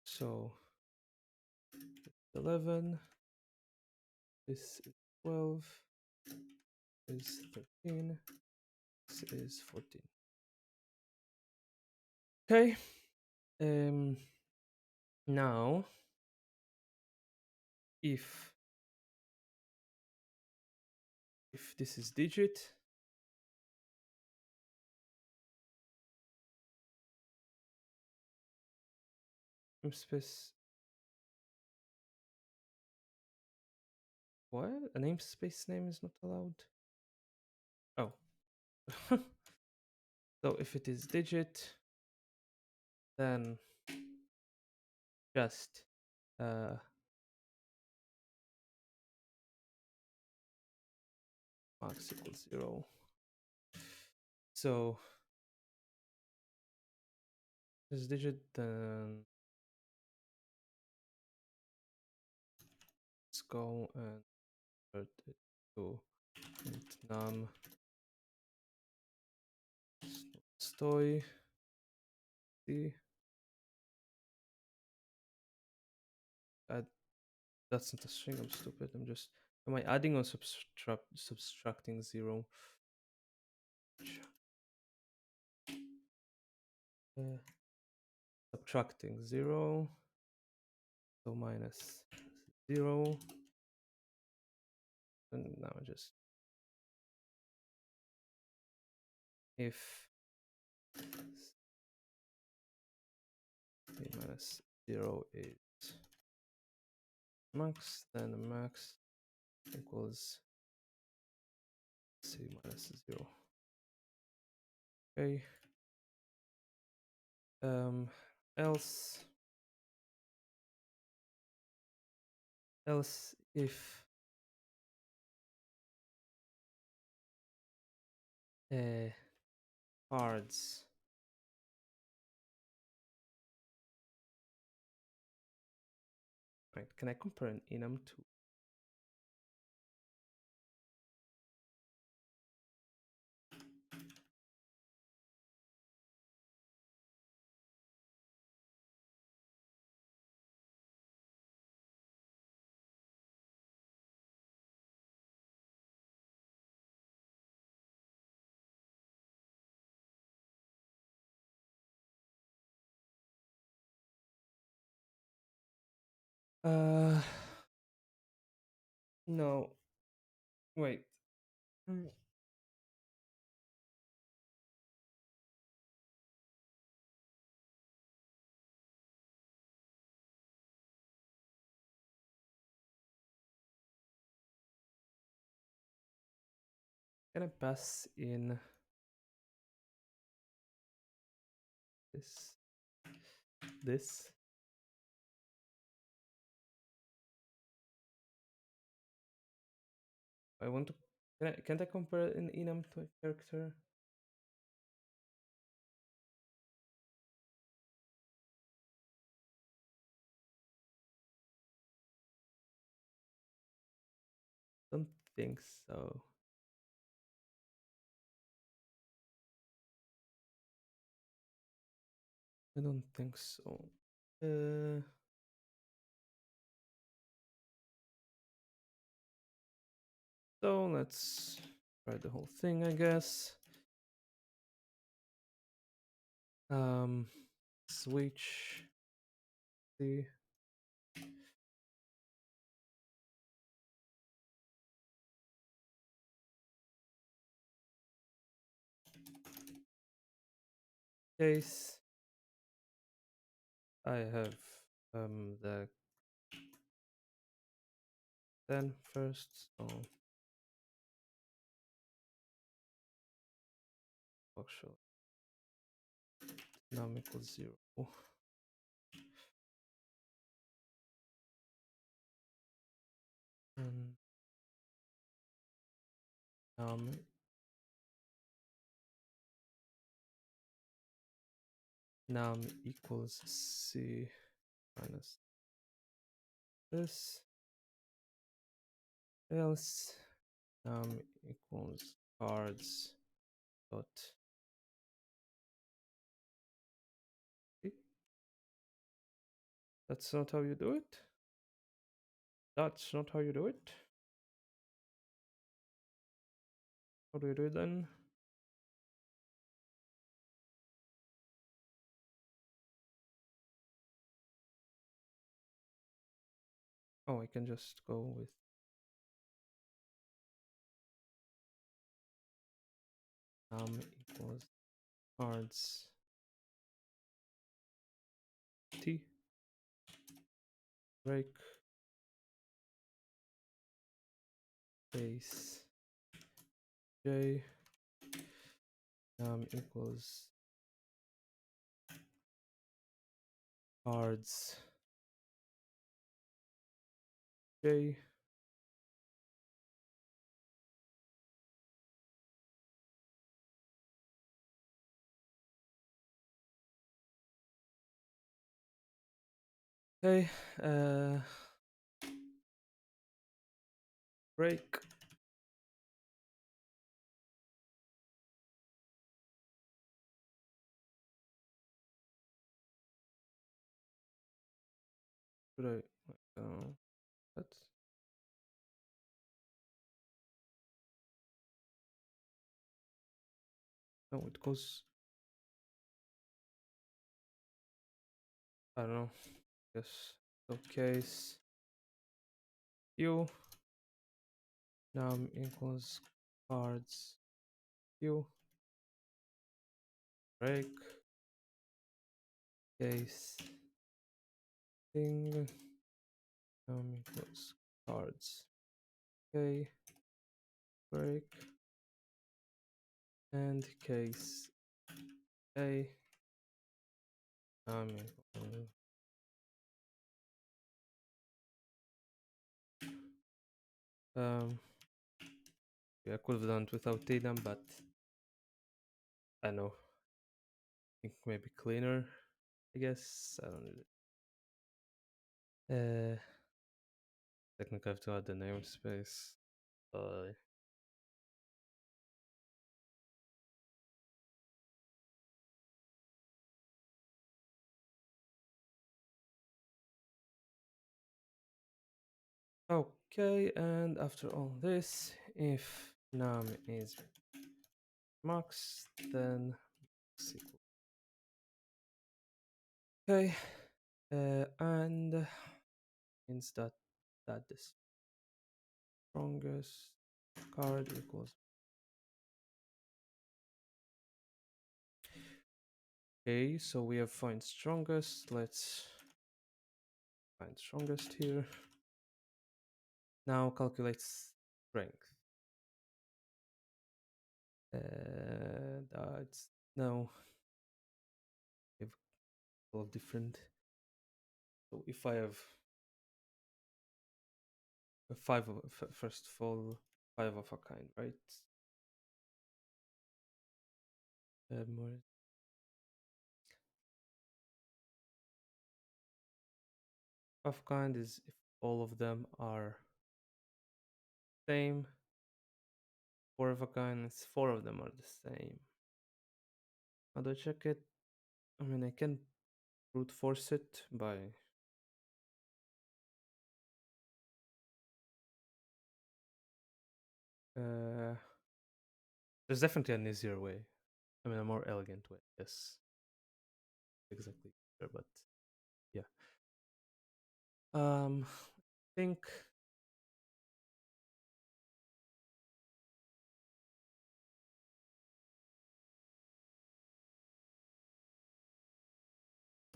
So 11. This is 12. This is 13. This is 14. Okay. Now if this is digit, namespace. What? A namespace name is not allowed? Oh. So if it is digit, then just max equals 0. So this digit, then let's go and convert it to int num stoy c. Add, that's not a string, I'm stupid. Am I adding or subtracting 0? Subtracting 0. So minus 0. And now just if c minus 0 is max, then max equals c minus 0. Okay. Else if cards right, can I compare an enum to no, wait. Mm. Can I pass in this? This? I want to. Can't I compare an enum to a character? Don't think so. I don't think so. Uh, so let's try the whole thing, I guess. Um, switch the case. I have the 10 first. So actually, num equals 0. And num num equals c minus this, else num equals cards dot c. That's not how you do it. That's not how you do it. How do you do it then? Oh, I can just go with num equals cards t break base j equals cards j. Okay, break should I that no it goes I don't know, yes. So case q num equals cards q break case thing equals cards k break and case a equals yeah, could have done it without them, but I know. I think maybe cleaner, I guess. I don't need it. Technically I have to add the namespace. Okay, and after all this, if num is max, then max equals. Okay, and means that the strongest card equals. Okay, so we have find strongest. Let's find strongest here. Now calculate strength. That's no, we have a couple of different. So if I have first of all, five of a kind, right? More of kind is if all of them are same. Four of a kind is four of them are the same. How do I check it? I mean, I can brute force it by uh, there's definitely an easier way. I mean, a more elegant way. Yes, exactly. Sure, but yeah. I think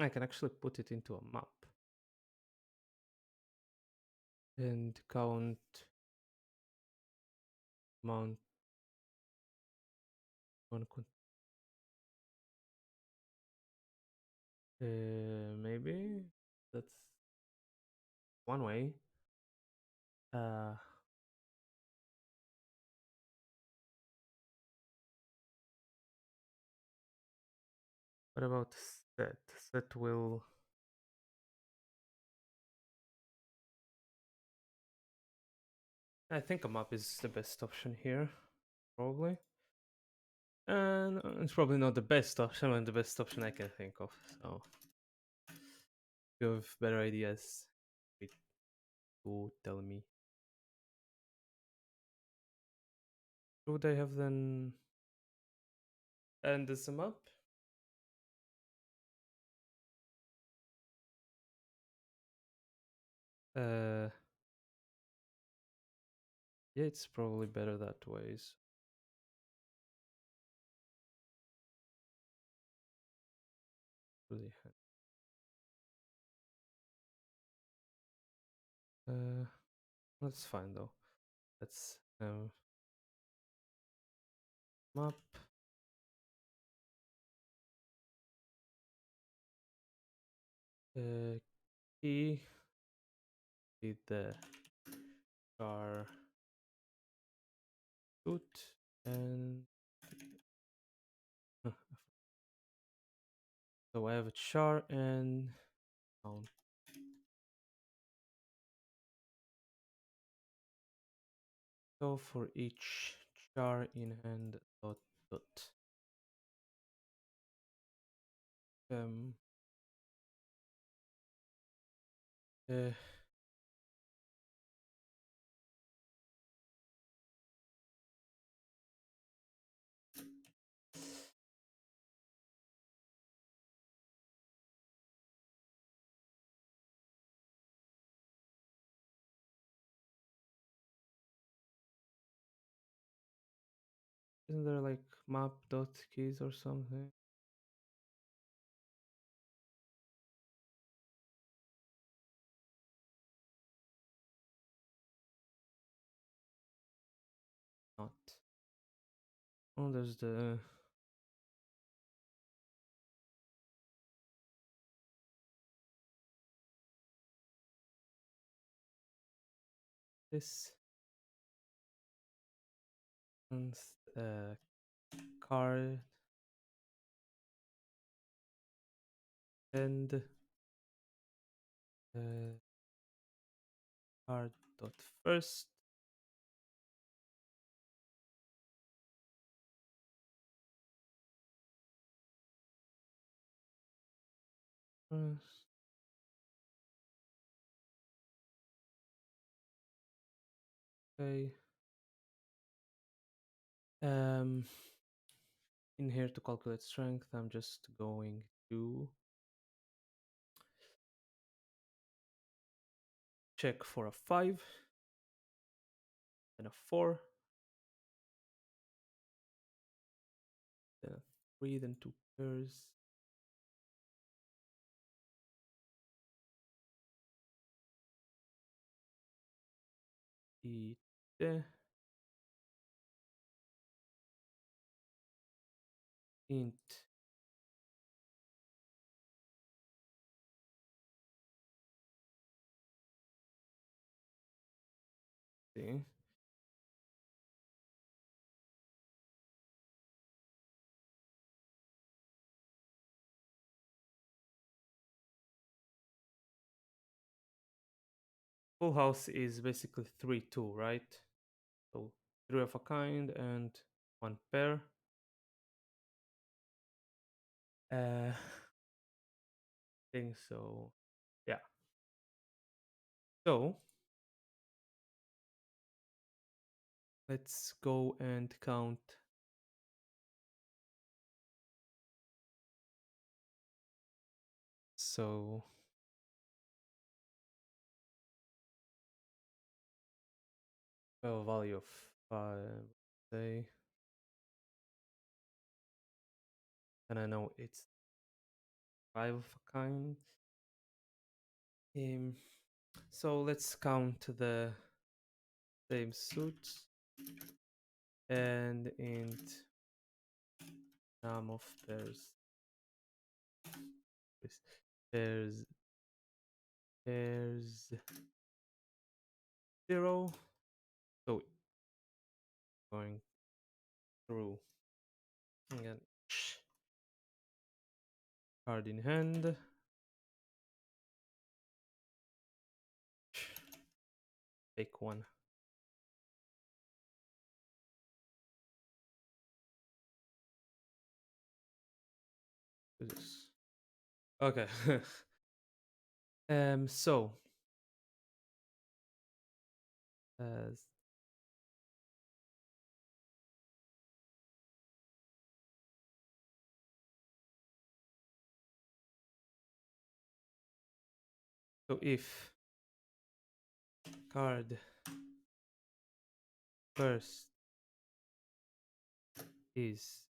I can actually put it into a map and count amount one. Maybe that's one way. Uh, what about set? Set will. I think a map is the best option here, probably. And it's probably not the best option, but the best option I can think of. So, if you have better ideas, please do tell me. Would I have then end this map? Uh, yeah, it's probably better that way. So really, uh, that's fine though. Let's map. Key with the char root and so I have a char and count. So for each char in hand dot um uh, isn't there like map dot keys or something? Not. Oh, there's the this and card and uh, card dot first. First. Okay. Um, in here to calculate strength, I'm just going to check for a 5 and a 4, then a 3, then 2 pairs. Eat. int thing. Full house is basically 3 2, right? So 3 of a kind and 1 pair. I think so. Yeah. So let's go and count. So a value of 5, say, and I know it's 5 of a kind. Um, so let's count the same suits and int num of pairs. Pairs pairs 0. So going through again, card in hand. Take one. Do this. Okay. So uh, so if card first is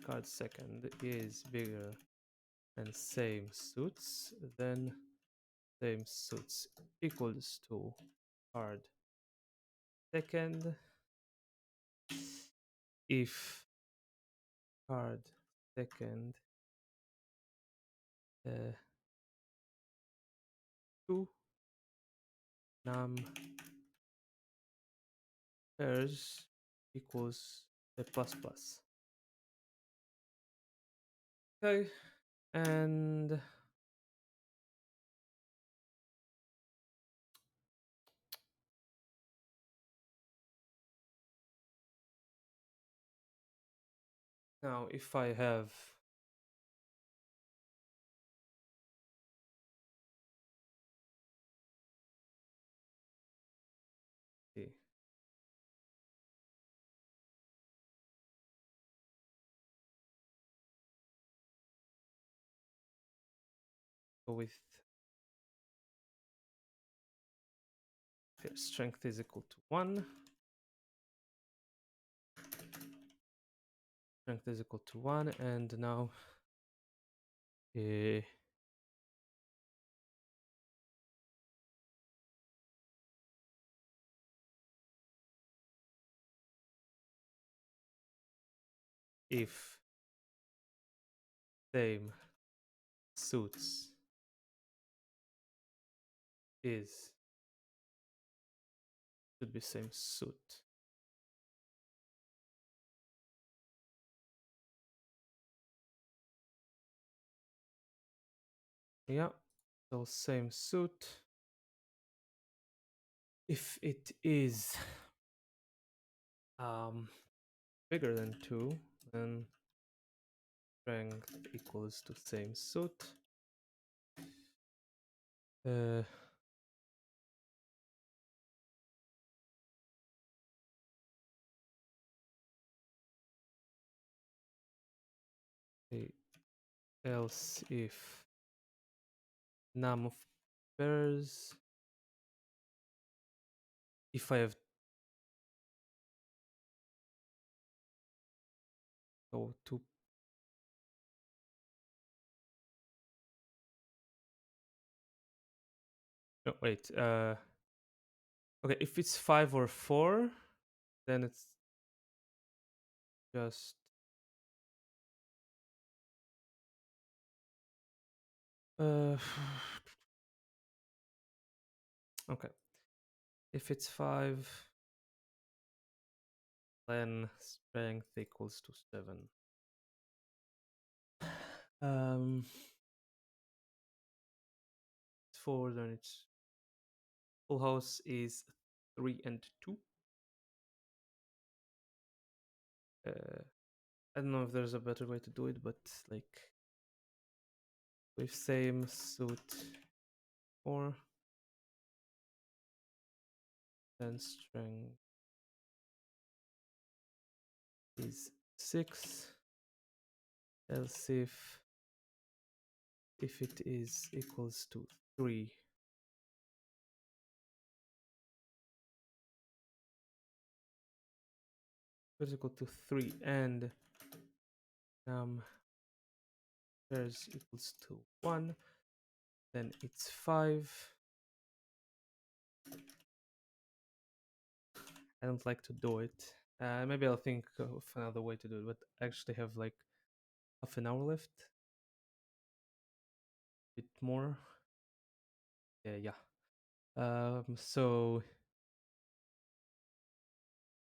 card second is bigger than same suits, then same suits equals to card second. If card second uh, 2 num pairs equals a plus plus. Okay, and now if I have the go with strength is equal to 1, strength is equal to 1, and now uh, if same suits is should be same suit. Yeah, so same suit. If it is bigger than 2, then strength equals to same suit. Uh, else if num of pairs, if I have two. No, wait. Okay, if it's 5 or 4, then it's just Uh, okay. If it's 5, then strength equals to 7. It's 4, then it's full house is 3 and 2. I don't know if there's a better way to do it, but like with same suit 4, then strength is 6. Else if it is equals to 3, is equal to 3 and pairs equals to 1, then it's 5. I don't like to do it. Maybe I'll think of another way to do it, but I actually have like half an hour left. A bit more. Yeah. So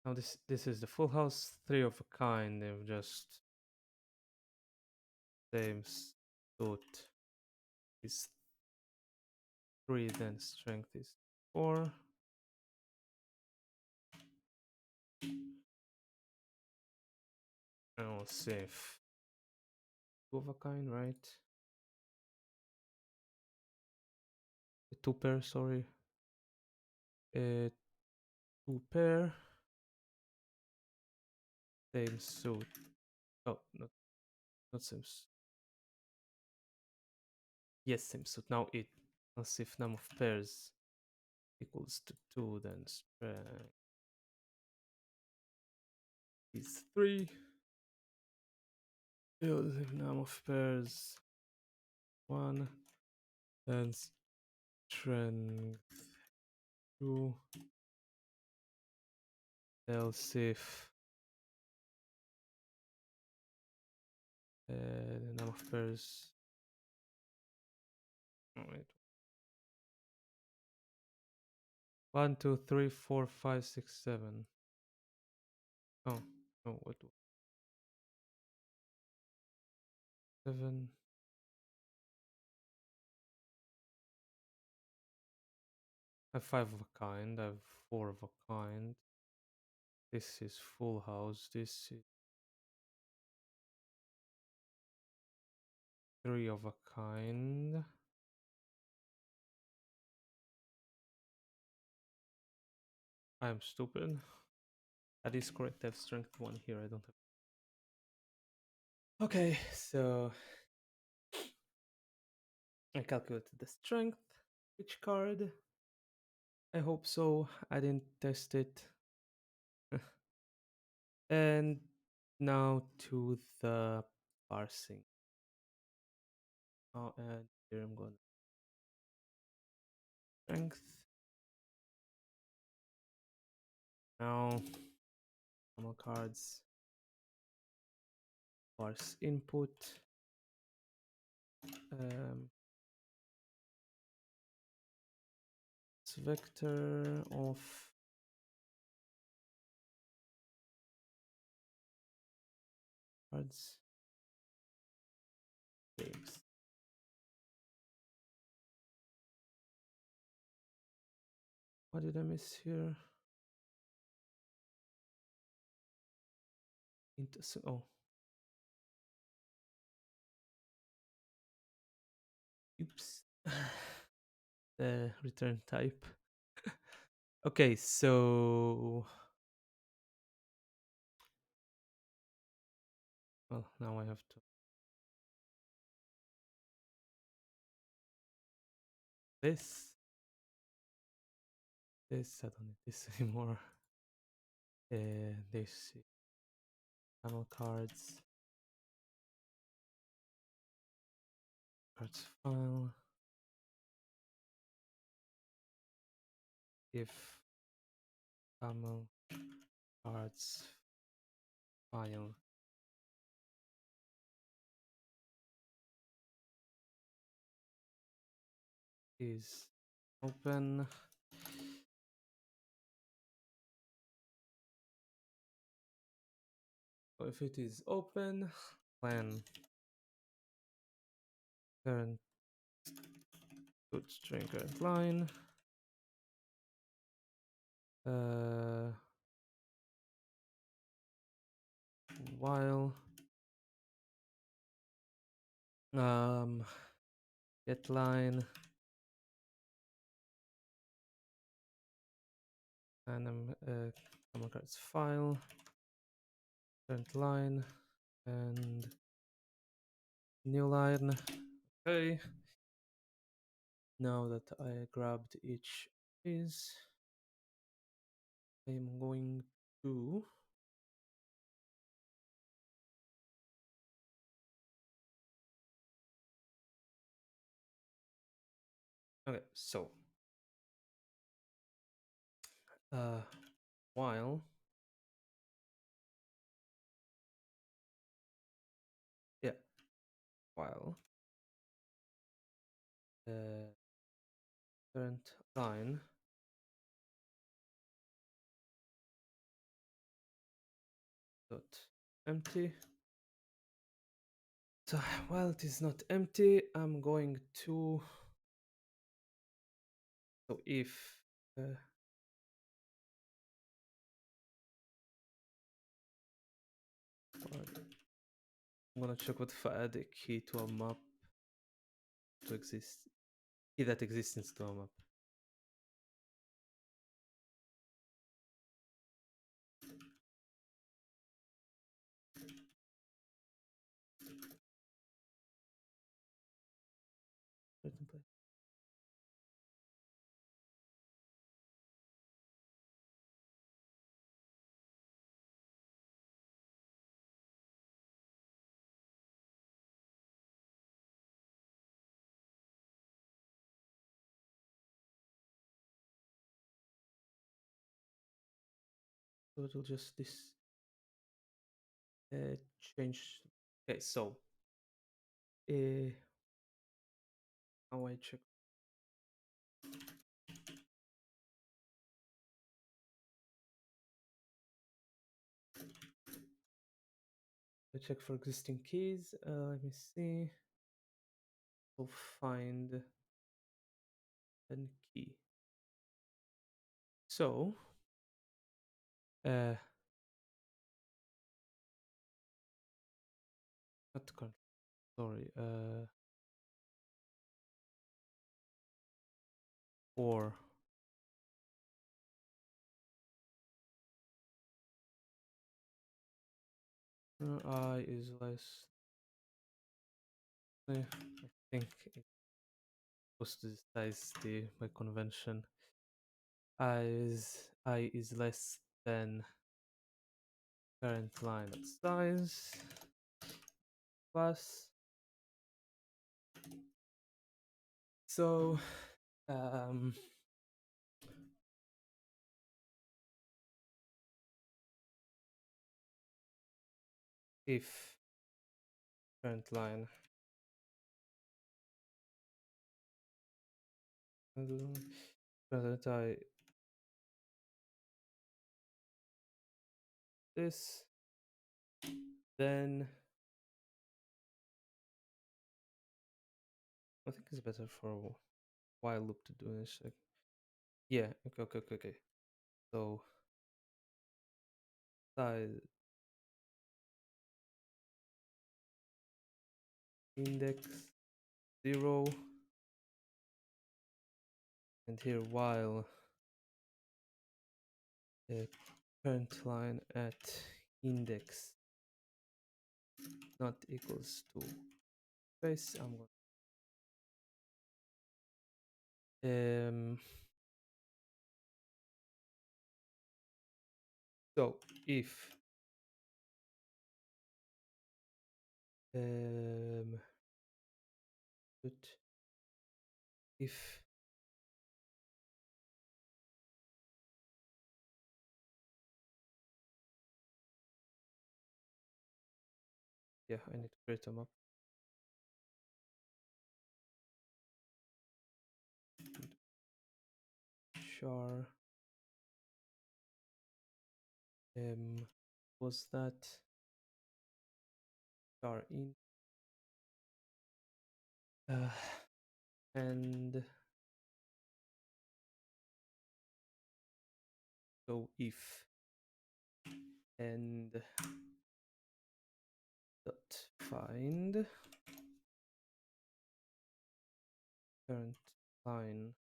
now this is the full house, 3 of a kind. They've just same suit is 3, then strength is 4. And we'll see if 2 of a kind, right? 2 pair, sorry. 2 pair. Same suit. Oh, not same suit. Yes, same suit. Now it. Let's see if number of pairs equals to 2, then strength is 3. If number of pairs 1, then strength 2. Else if the number of pairs. Oh, wait. 1, 2, 3, 4, 5, 6, 7. Oh, no, what? 7. I have 5 of a kind. I have 4 of a kind. This is full house. This is 3 of a kind. I am stupid. That is correct. I have strength 1 here. I don't have. Okay, so I calculated the strength. Which card? I hope so. I didn't test it. And now to the parsing. Oh, and here I'm going strength. Now, normal cards. Parse input. It's vector of cards. Games. What did I miss here? Oh. Oops. The return type. Okay, so well, now I have to this. I don't need this anymore. This panel cards file. If panel cards file is open. So if it is open, len current put string current line. While get line and common cards file current line and new line. Okay. Now that I grabbed each piece, I'm going to okay. So while yeah while current line dot empty. So while it is not empty, I'm going to so if I'm gonna check what if I add a key to a map to exist key that exists into a map. So it'll just this change. Okay, so how I check I check for existing keys. Let me see. We'll find a key. So not sorry, or I is less. I think it's supposed to size the by convention. I is less than current line at size plus. So if current line I this, then I think it's better for a while loop to do this. Like, yeah, okay. So size index 0, and here while the current line at index not equals to space, I'm going so if but if yeah, I need to create a map. char was that char in uh, and so if and dot find current line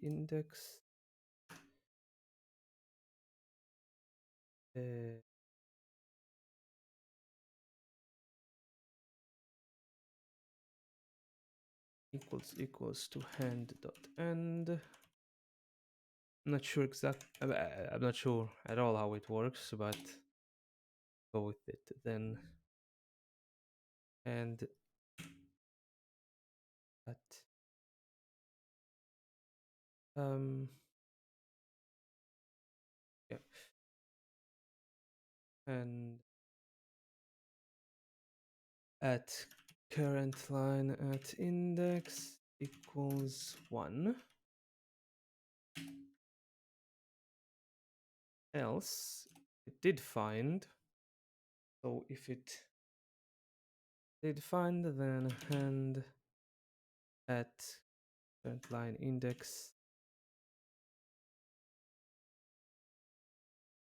index uh, equals to hand dot end. I'm not sure I'm not sure at all how it works, but go with it then. And at yeah, and at current line at index equals 1. Else it did find. So if it did find, then hand at current line index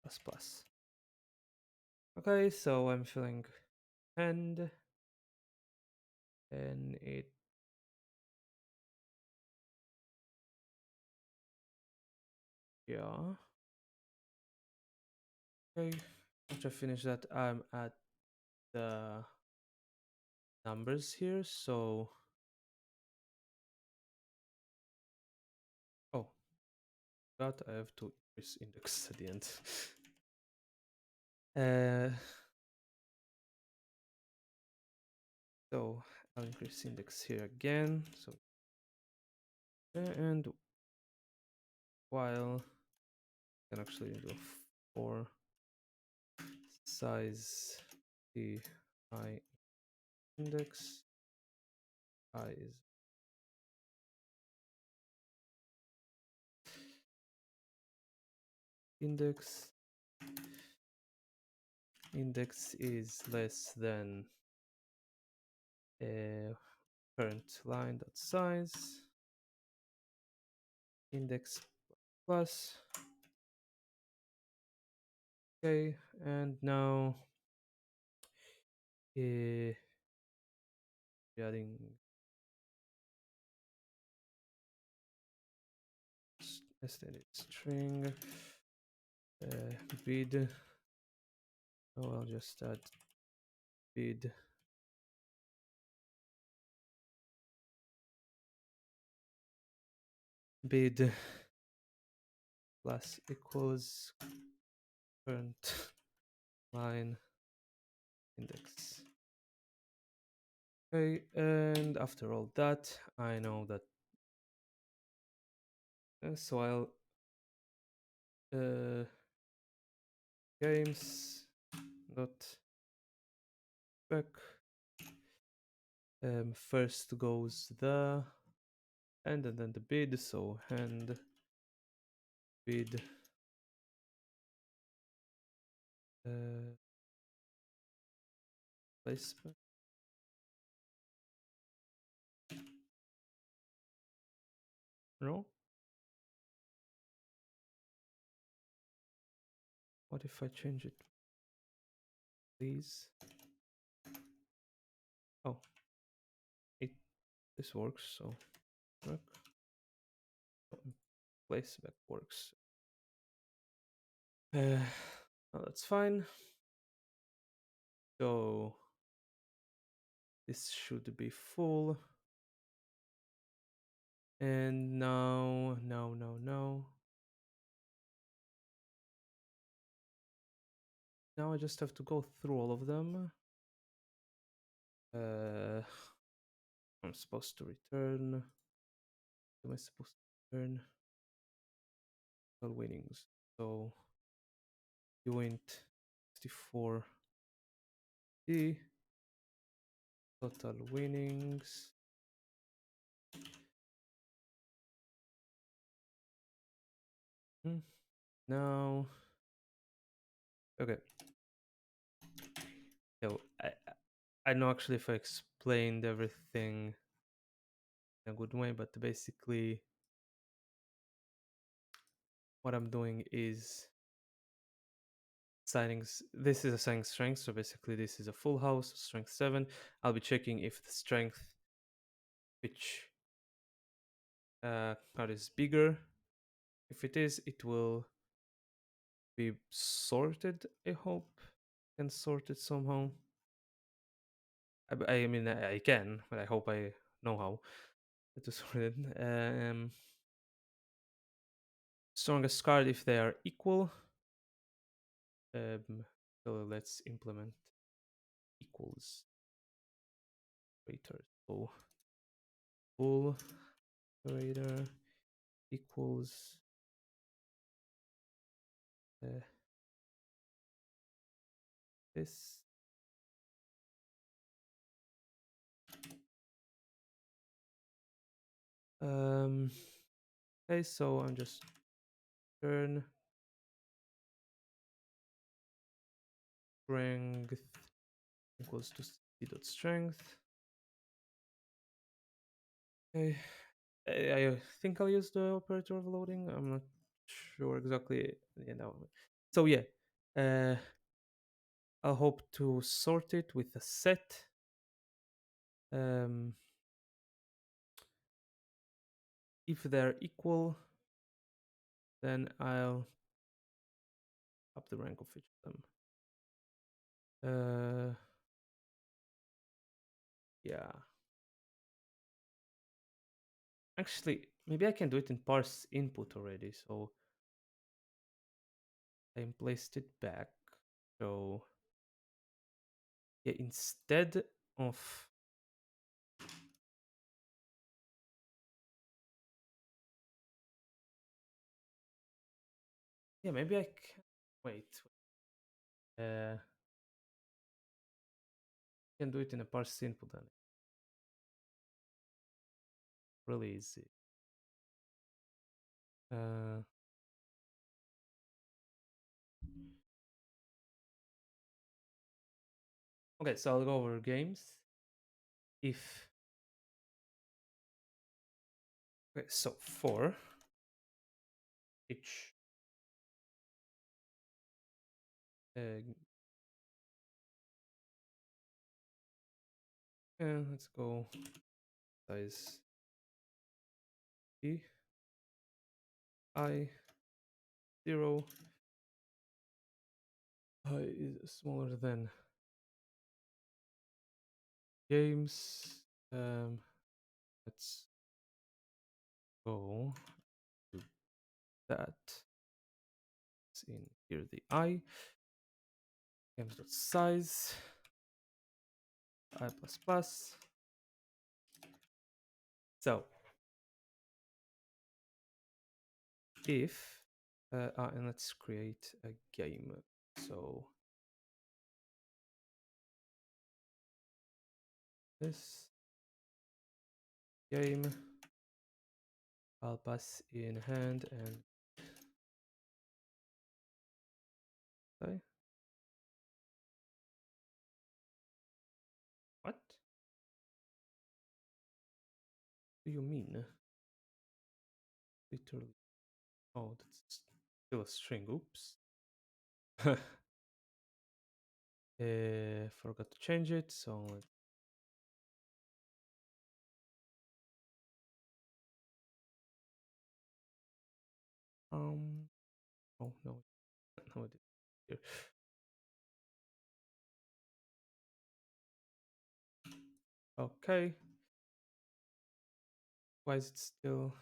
plus plus. Okay, so I'm filling hand and it yeah. Okay, after I finish that, I'm at the numbers here. So oh, God, I have to increase index at the end. So I'll increase index here again. So and while I can actually do a for size the I index size index is less than current line dot size index plus. Okay, and now we're adding extended string bid. Oh, I'll just add bid plus equals current line index. Okay, and after all that, I know that. So I'll games dot spec. First goes the and then the bid. So hand bid placement. No. What if I change it, please? Oh, it this works. So work. Oh, placement works. Oh, that's fine. So this should be full. And now. Now I just have to go through all of them. I'm supposed to return. What am I supposed to return? Total winnings. So uint 64D total winnings Hmm. Now, okay. So I know actually if I explained everything in a good way, but basically what I'm doing is assigning. This is assigning strength. So basically, this is a full house, strength 7. I'll be checking if the strength which card is bigger. If it is, it will be sorted. I hope can sort it somehow. I mean, I can, but I hope I know how to sort it. Strongest card if they are equal. So let's implement equals operator. So full operator equals uh, this. Um, okay, so I'm just turn strength equals to c dot strength. Okay, I think I'll use the operator overloading. I'm not sure exactly. Yeah, no. So yeah, uh, I'll hope to sort it with a set. Um, if they're equal, then I'll up the rank of each of them. Yeah. Actually, maybe I can do it in parse input already. So I placed it back. So yeah, instead of yeah, maybe I can wait. Can do it in a parse input then. Really easy. Uh, okay, so I'll go over games. If okay, so for each let's go size e I 0 I is smaller than games. Let's go to that. It's in here the I games dot size I plus plus. So if and let's create a game. So this game I'll pass in hand and play. What do you mean? Literally. Oh, that's still a string. Oops. Forgot to change it. So oh no, no it here. Okay. Why is it still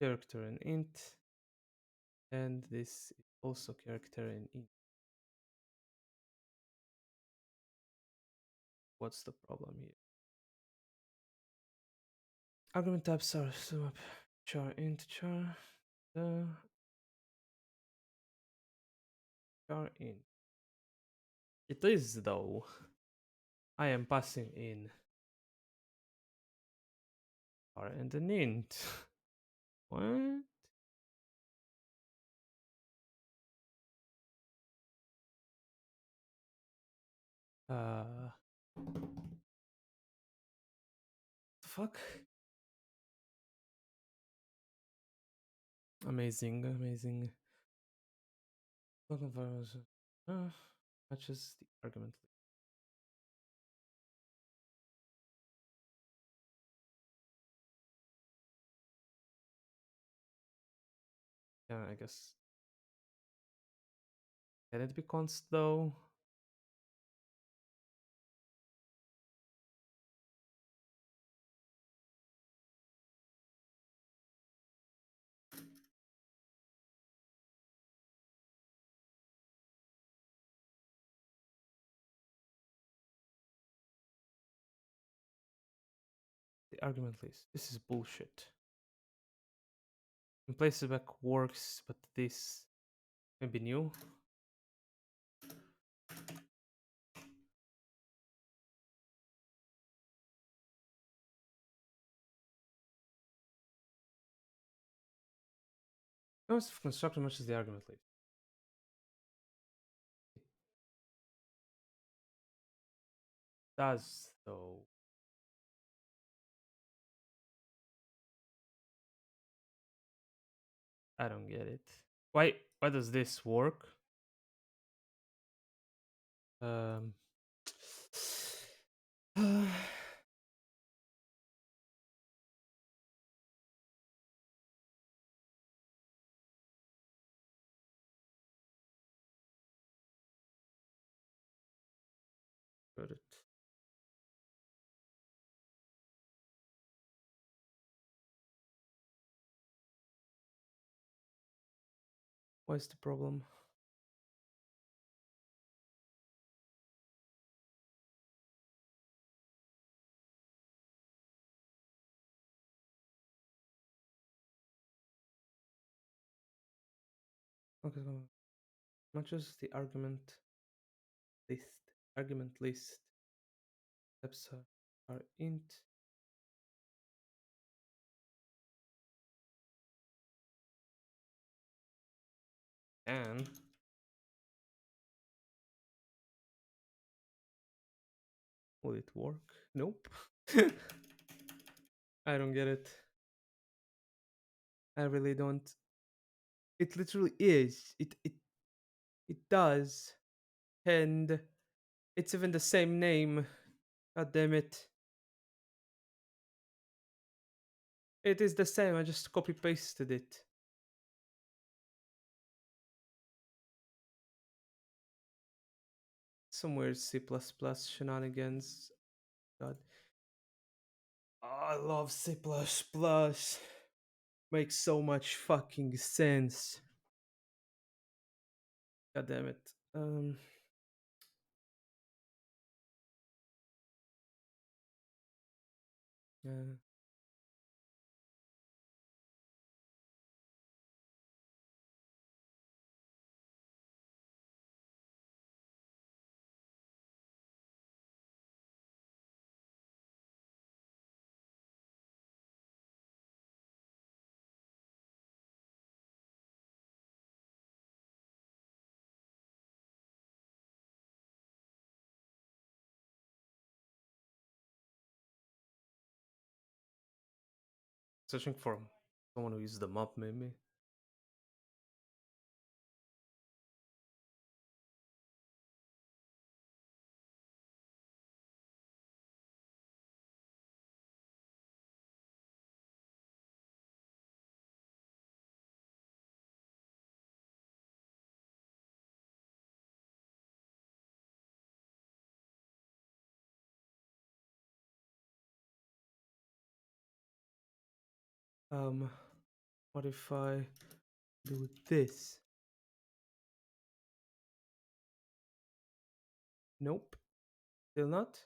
character and int? And this is also character and int. What's the problem here? Argument types are sum char int char the char int. It is though. I am passing in and an int. What? Uh, fuck. Amazing, amazing. Welcome for matches the argument. Yeah, I guess. Can it be const though? The argument list. This is bullshit. And placeback works, but this maybe new. No, it's constructor matches the argument list. Does though. I don't get it. Why does this work? Um got it. What's the problem? Okay, so matches the list. Argument list. Steps are int. And will it work? Nope. I don't get it. I really don't. It literally is. It does. And it's even the same name. God damn it. It is the same. I just copy pasted it. Somewhere C++ shenanigans. God. Oh, I love C++. Makes so much fucking sense. God damn it. Yeah. Searching for someone who uses the map, maybe. What if I do this? Nope. Still not?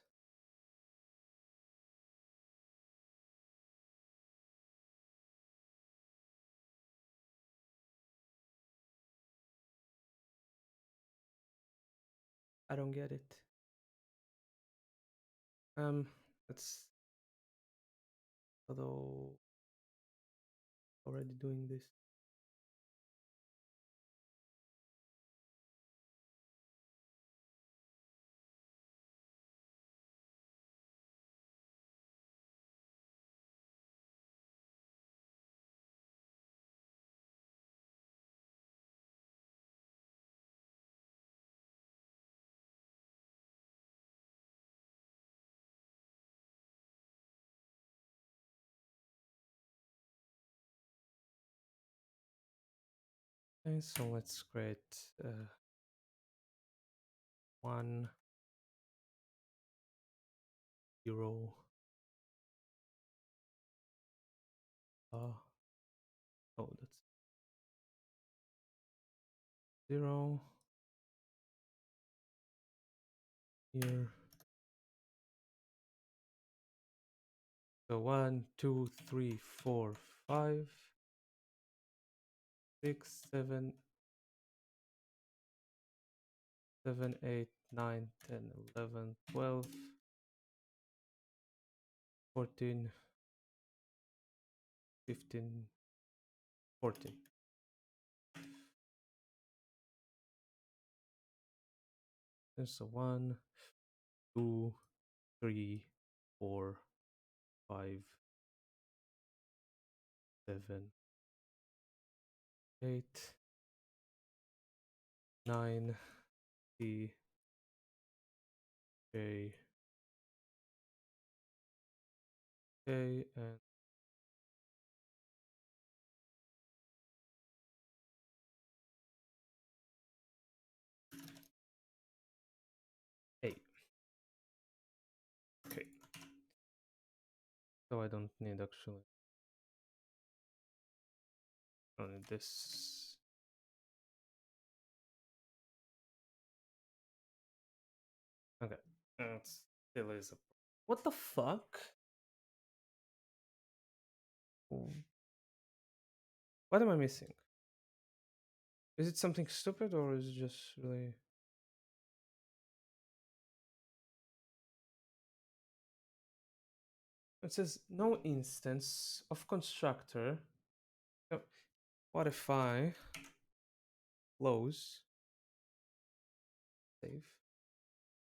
I don't get it. Um, let's Although already doing this. Okay, so let's create one euro. Oh, that's 0 here. So 1, 2, 3, 4, 5, 6, 7, 7, 8, 9, 10, 11, 12, 14, 15, 14. So 1, 2, 3, 4, 5, 7, 8, 9, T, J, K, and A. Okay. So I don't need actually only this. Okay. That still is a. What the fuck? What am I missing? Is it something stupid or is it just really? It says no instance of constructor. Oh, what if I close, save,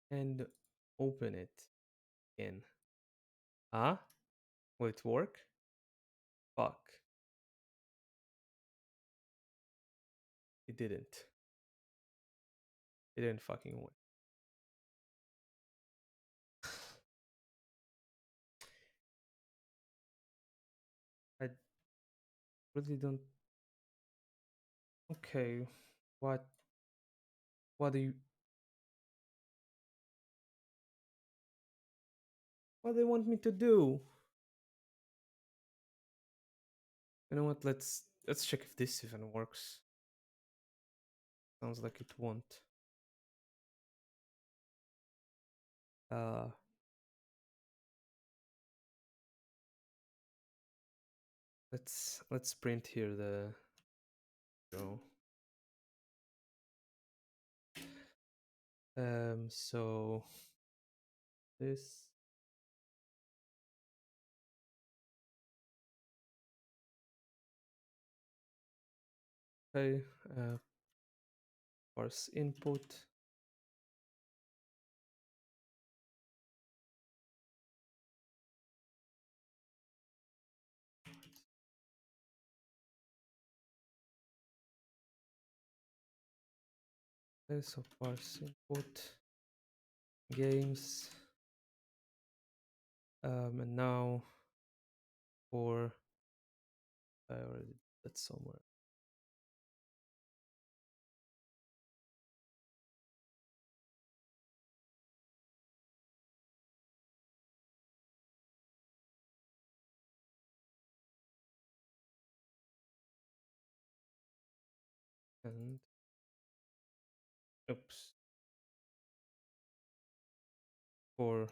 and open it again? Ah, will it work? Fuck. It didn't. It didn't fucking work. I really don't. Okay, what? What do you? What do they want me to do? You know what? Let's check if this even works. Sounds like it won't. Uh, let's print here the. No. So this. Okay. Parse input. Okay, so parse input games. And now for I already did that somewhere. And oops, for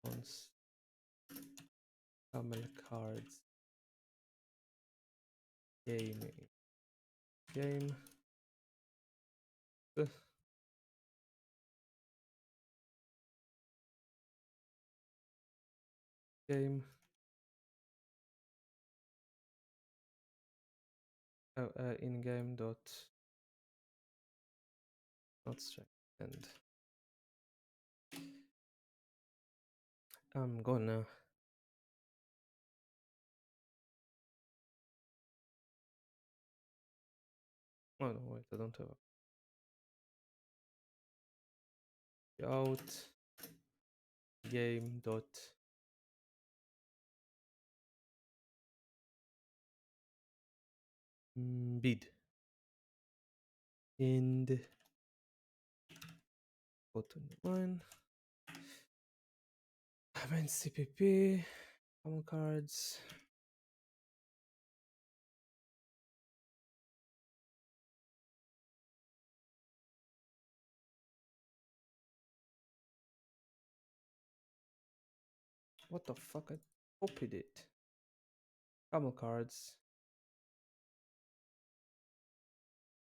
once camel cards gaming game. Uh, game. Oh, in game dot not string and I'm gonna oh no wait I don't have a out game dot bid and button line main CPP common cards. What the fuck? I copied it. Camel cards.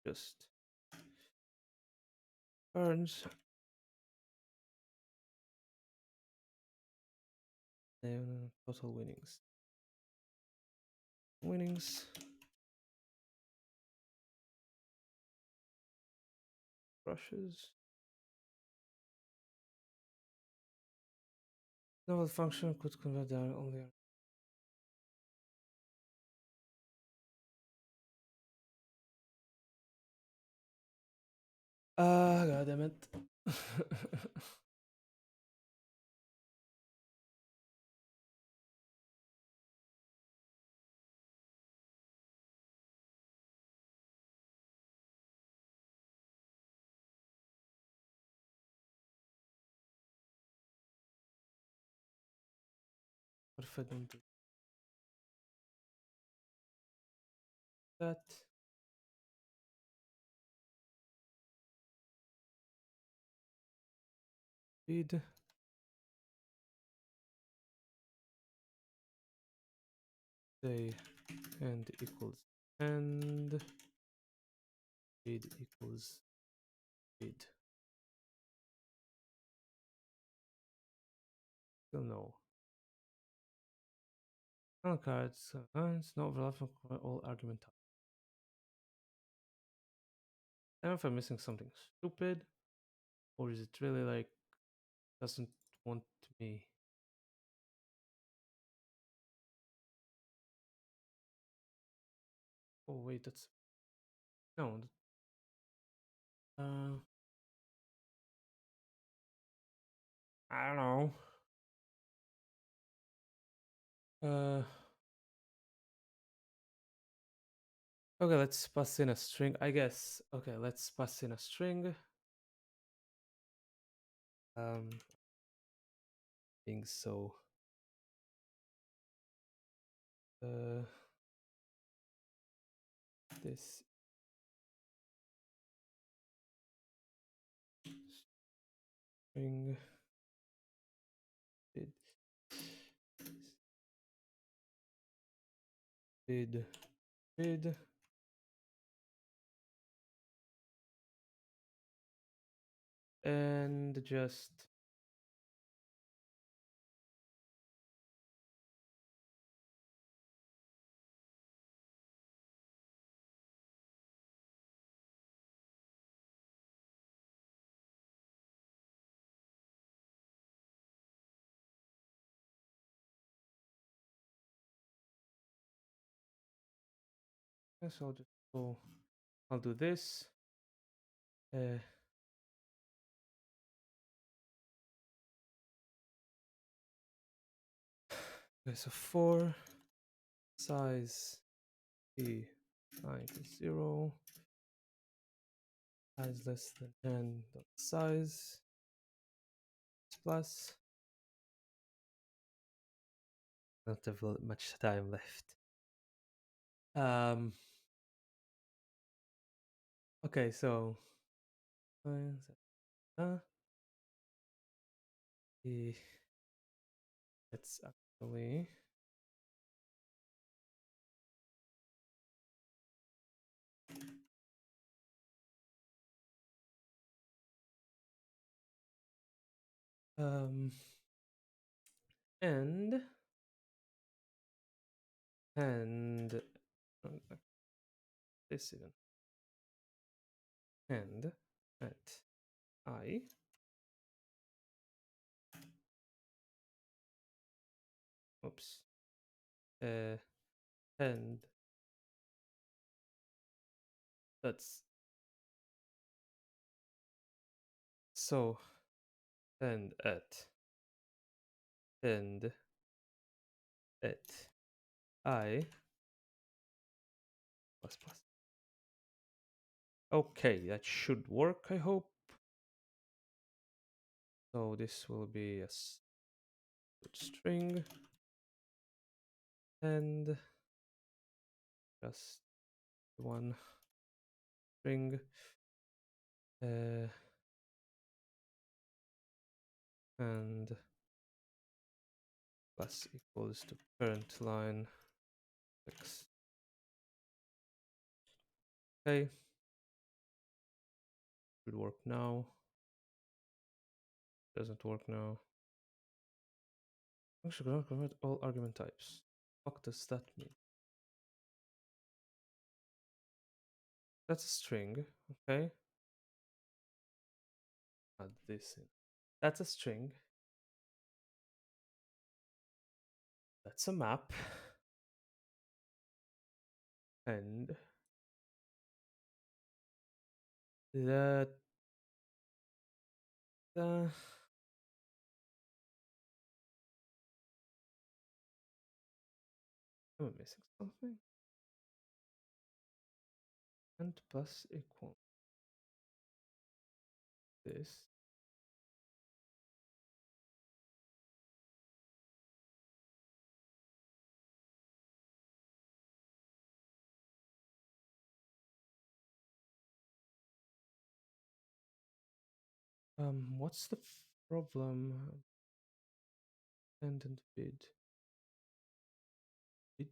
Just earns. Total winnings. Winnings. Brushes. Novel function could convert their only. Ah, god damn it. What if I don't do that? Read. Say and equals and read equals read. Still no. No cards. It's not overlapping for all argument types. I don't know if I'm missing something stupid, or is it really like doesn't want me? Oh wait, that's no. Uh, I don't know. Okay, let's pass in a string. I guess. Okay, let's pass in a string. Being so. This string bid bid bid and just guess I'll just go. I'll do this. Okay, so 4 size p 0 size less than 10 dot size plus. Not have much time left. Okay, so it's actually and and this even and at I, oops, uh, and that's so and and at I plus plus. Okay, that should work, I hope. So this will be a string and just one string uh, and plus equals to parent line x. Okay, should work now. Doesn't work now. Actually, gonna convert all argument types. What does that mean? That's a string, okay. Add this in. That's a string. That's a map. And that am I missing something? And plus equal this. What's the problem? Independent bid. Bid.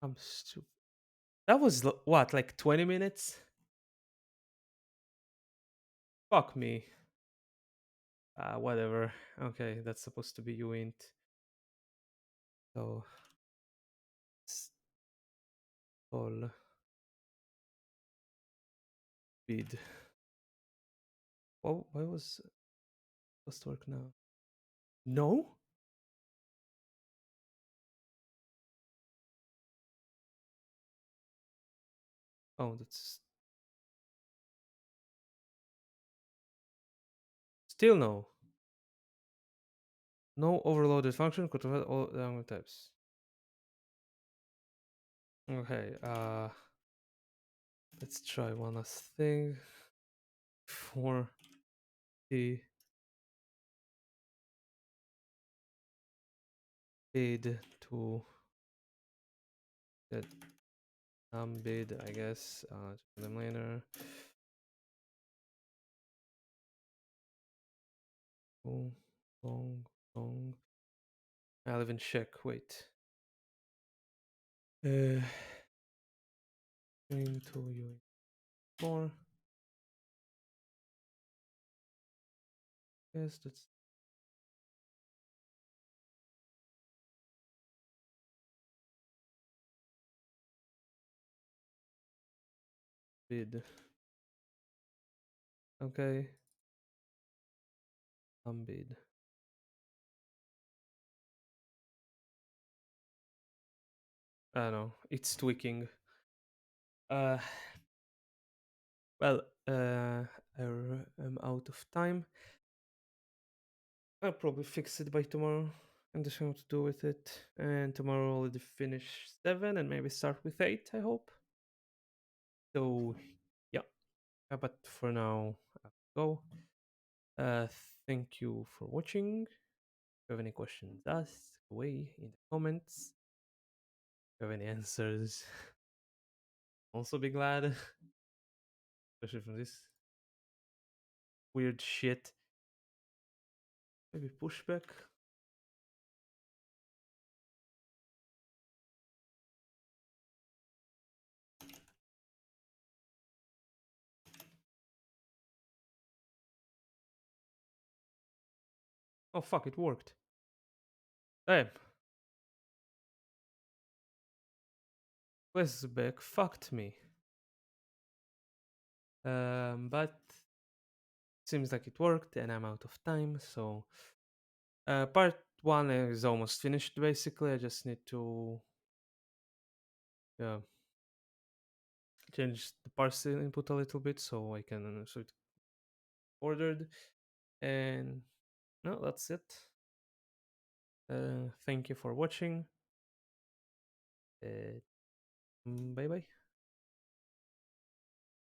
I'm stupid. That was what, like 20 minutes? Fuck me. Whatever. Okay, that's supposed to be uint. So all bid. Oh, why was supposed to work now? No? Oh, that's still no. No overloaded function could provide all language types. Okay, let's try one last thing. For the bid to get bid, I guess. Them later. Long, long, long. I'll even check. Wait. Into you more. Yes, that's bid. Okay. Bid. I don't know. It's tweaking. Uh, well, I'm out of time. I'll probably fix it by tomorrow. I'm just going to do with it. And tomorrow I'll already finish 7 and maybe start with 8, I hope. So, yeah. But for now, I'll go. Thank you for watching. If you have any questions, ask away in the comments. If you have any answers, also be glad. Especially from this weird shit. Maybe pushback. Oh fuck, it worked. Damn, Westbeck fucked me. But seems like it worked, and I'm out of time. So part one is almost finished. Basically, I just need to change the parser input a little bit so I can so it ordered. And no, that's it. Thank you for watching. Bye bye.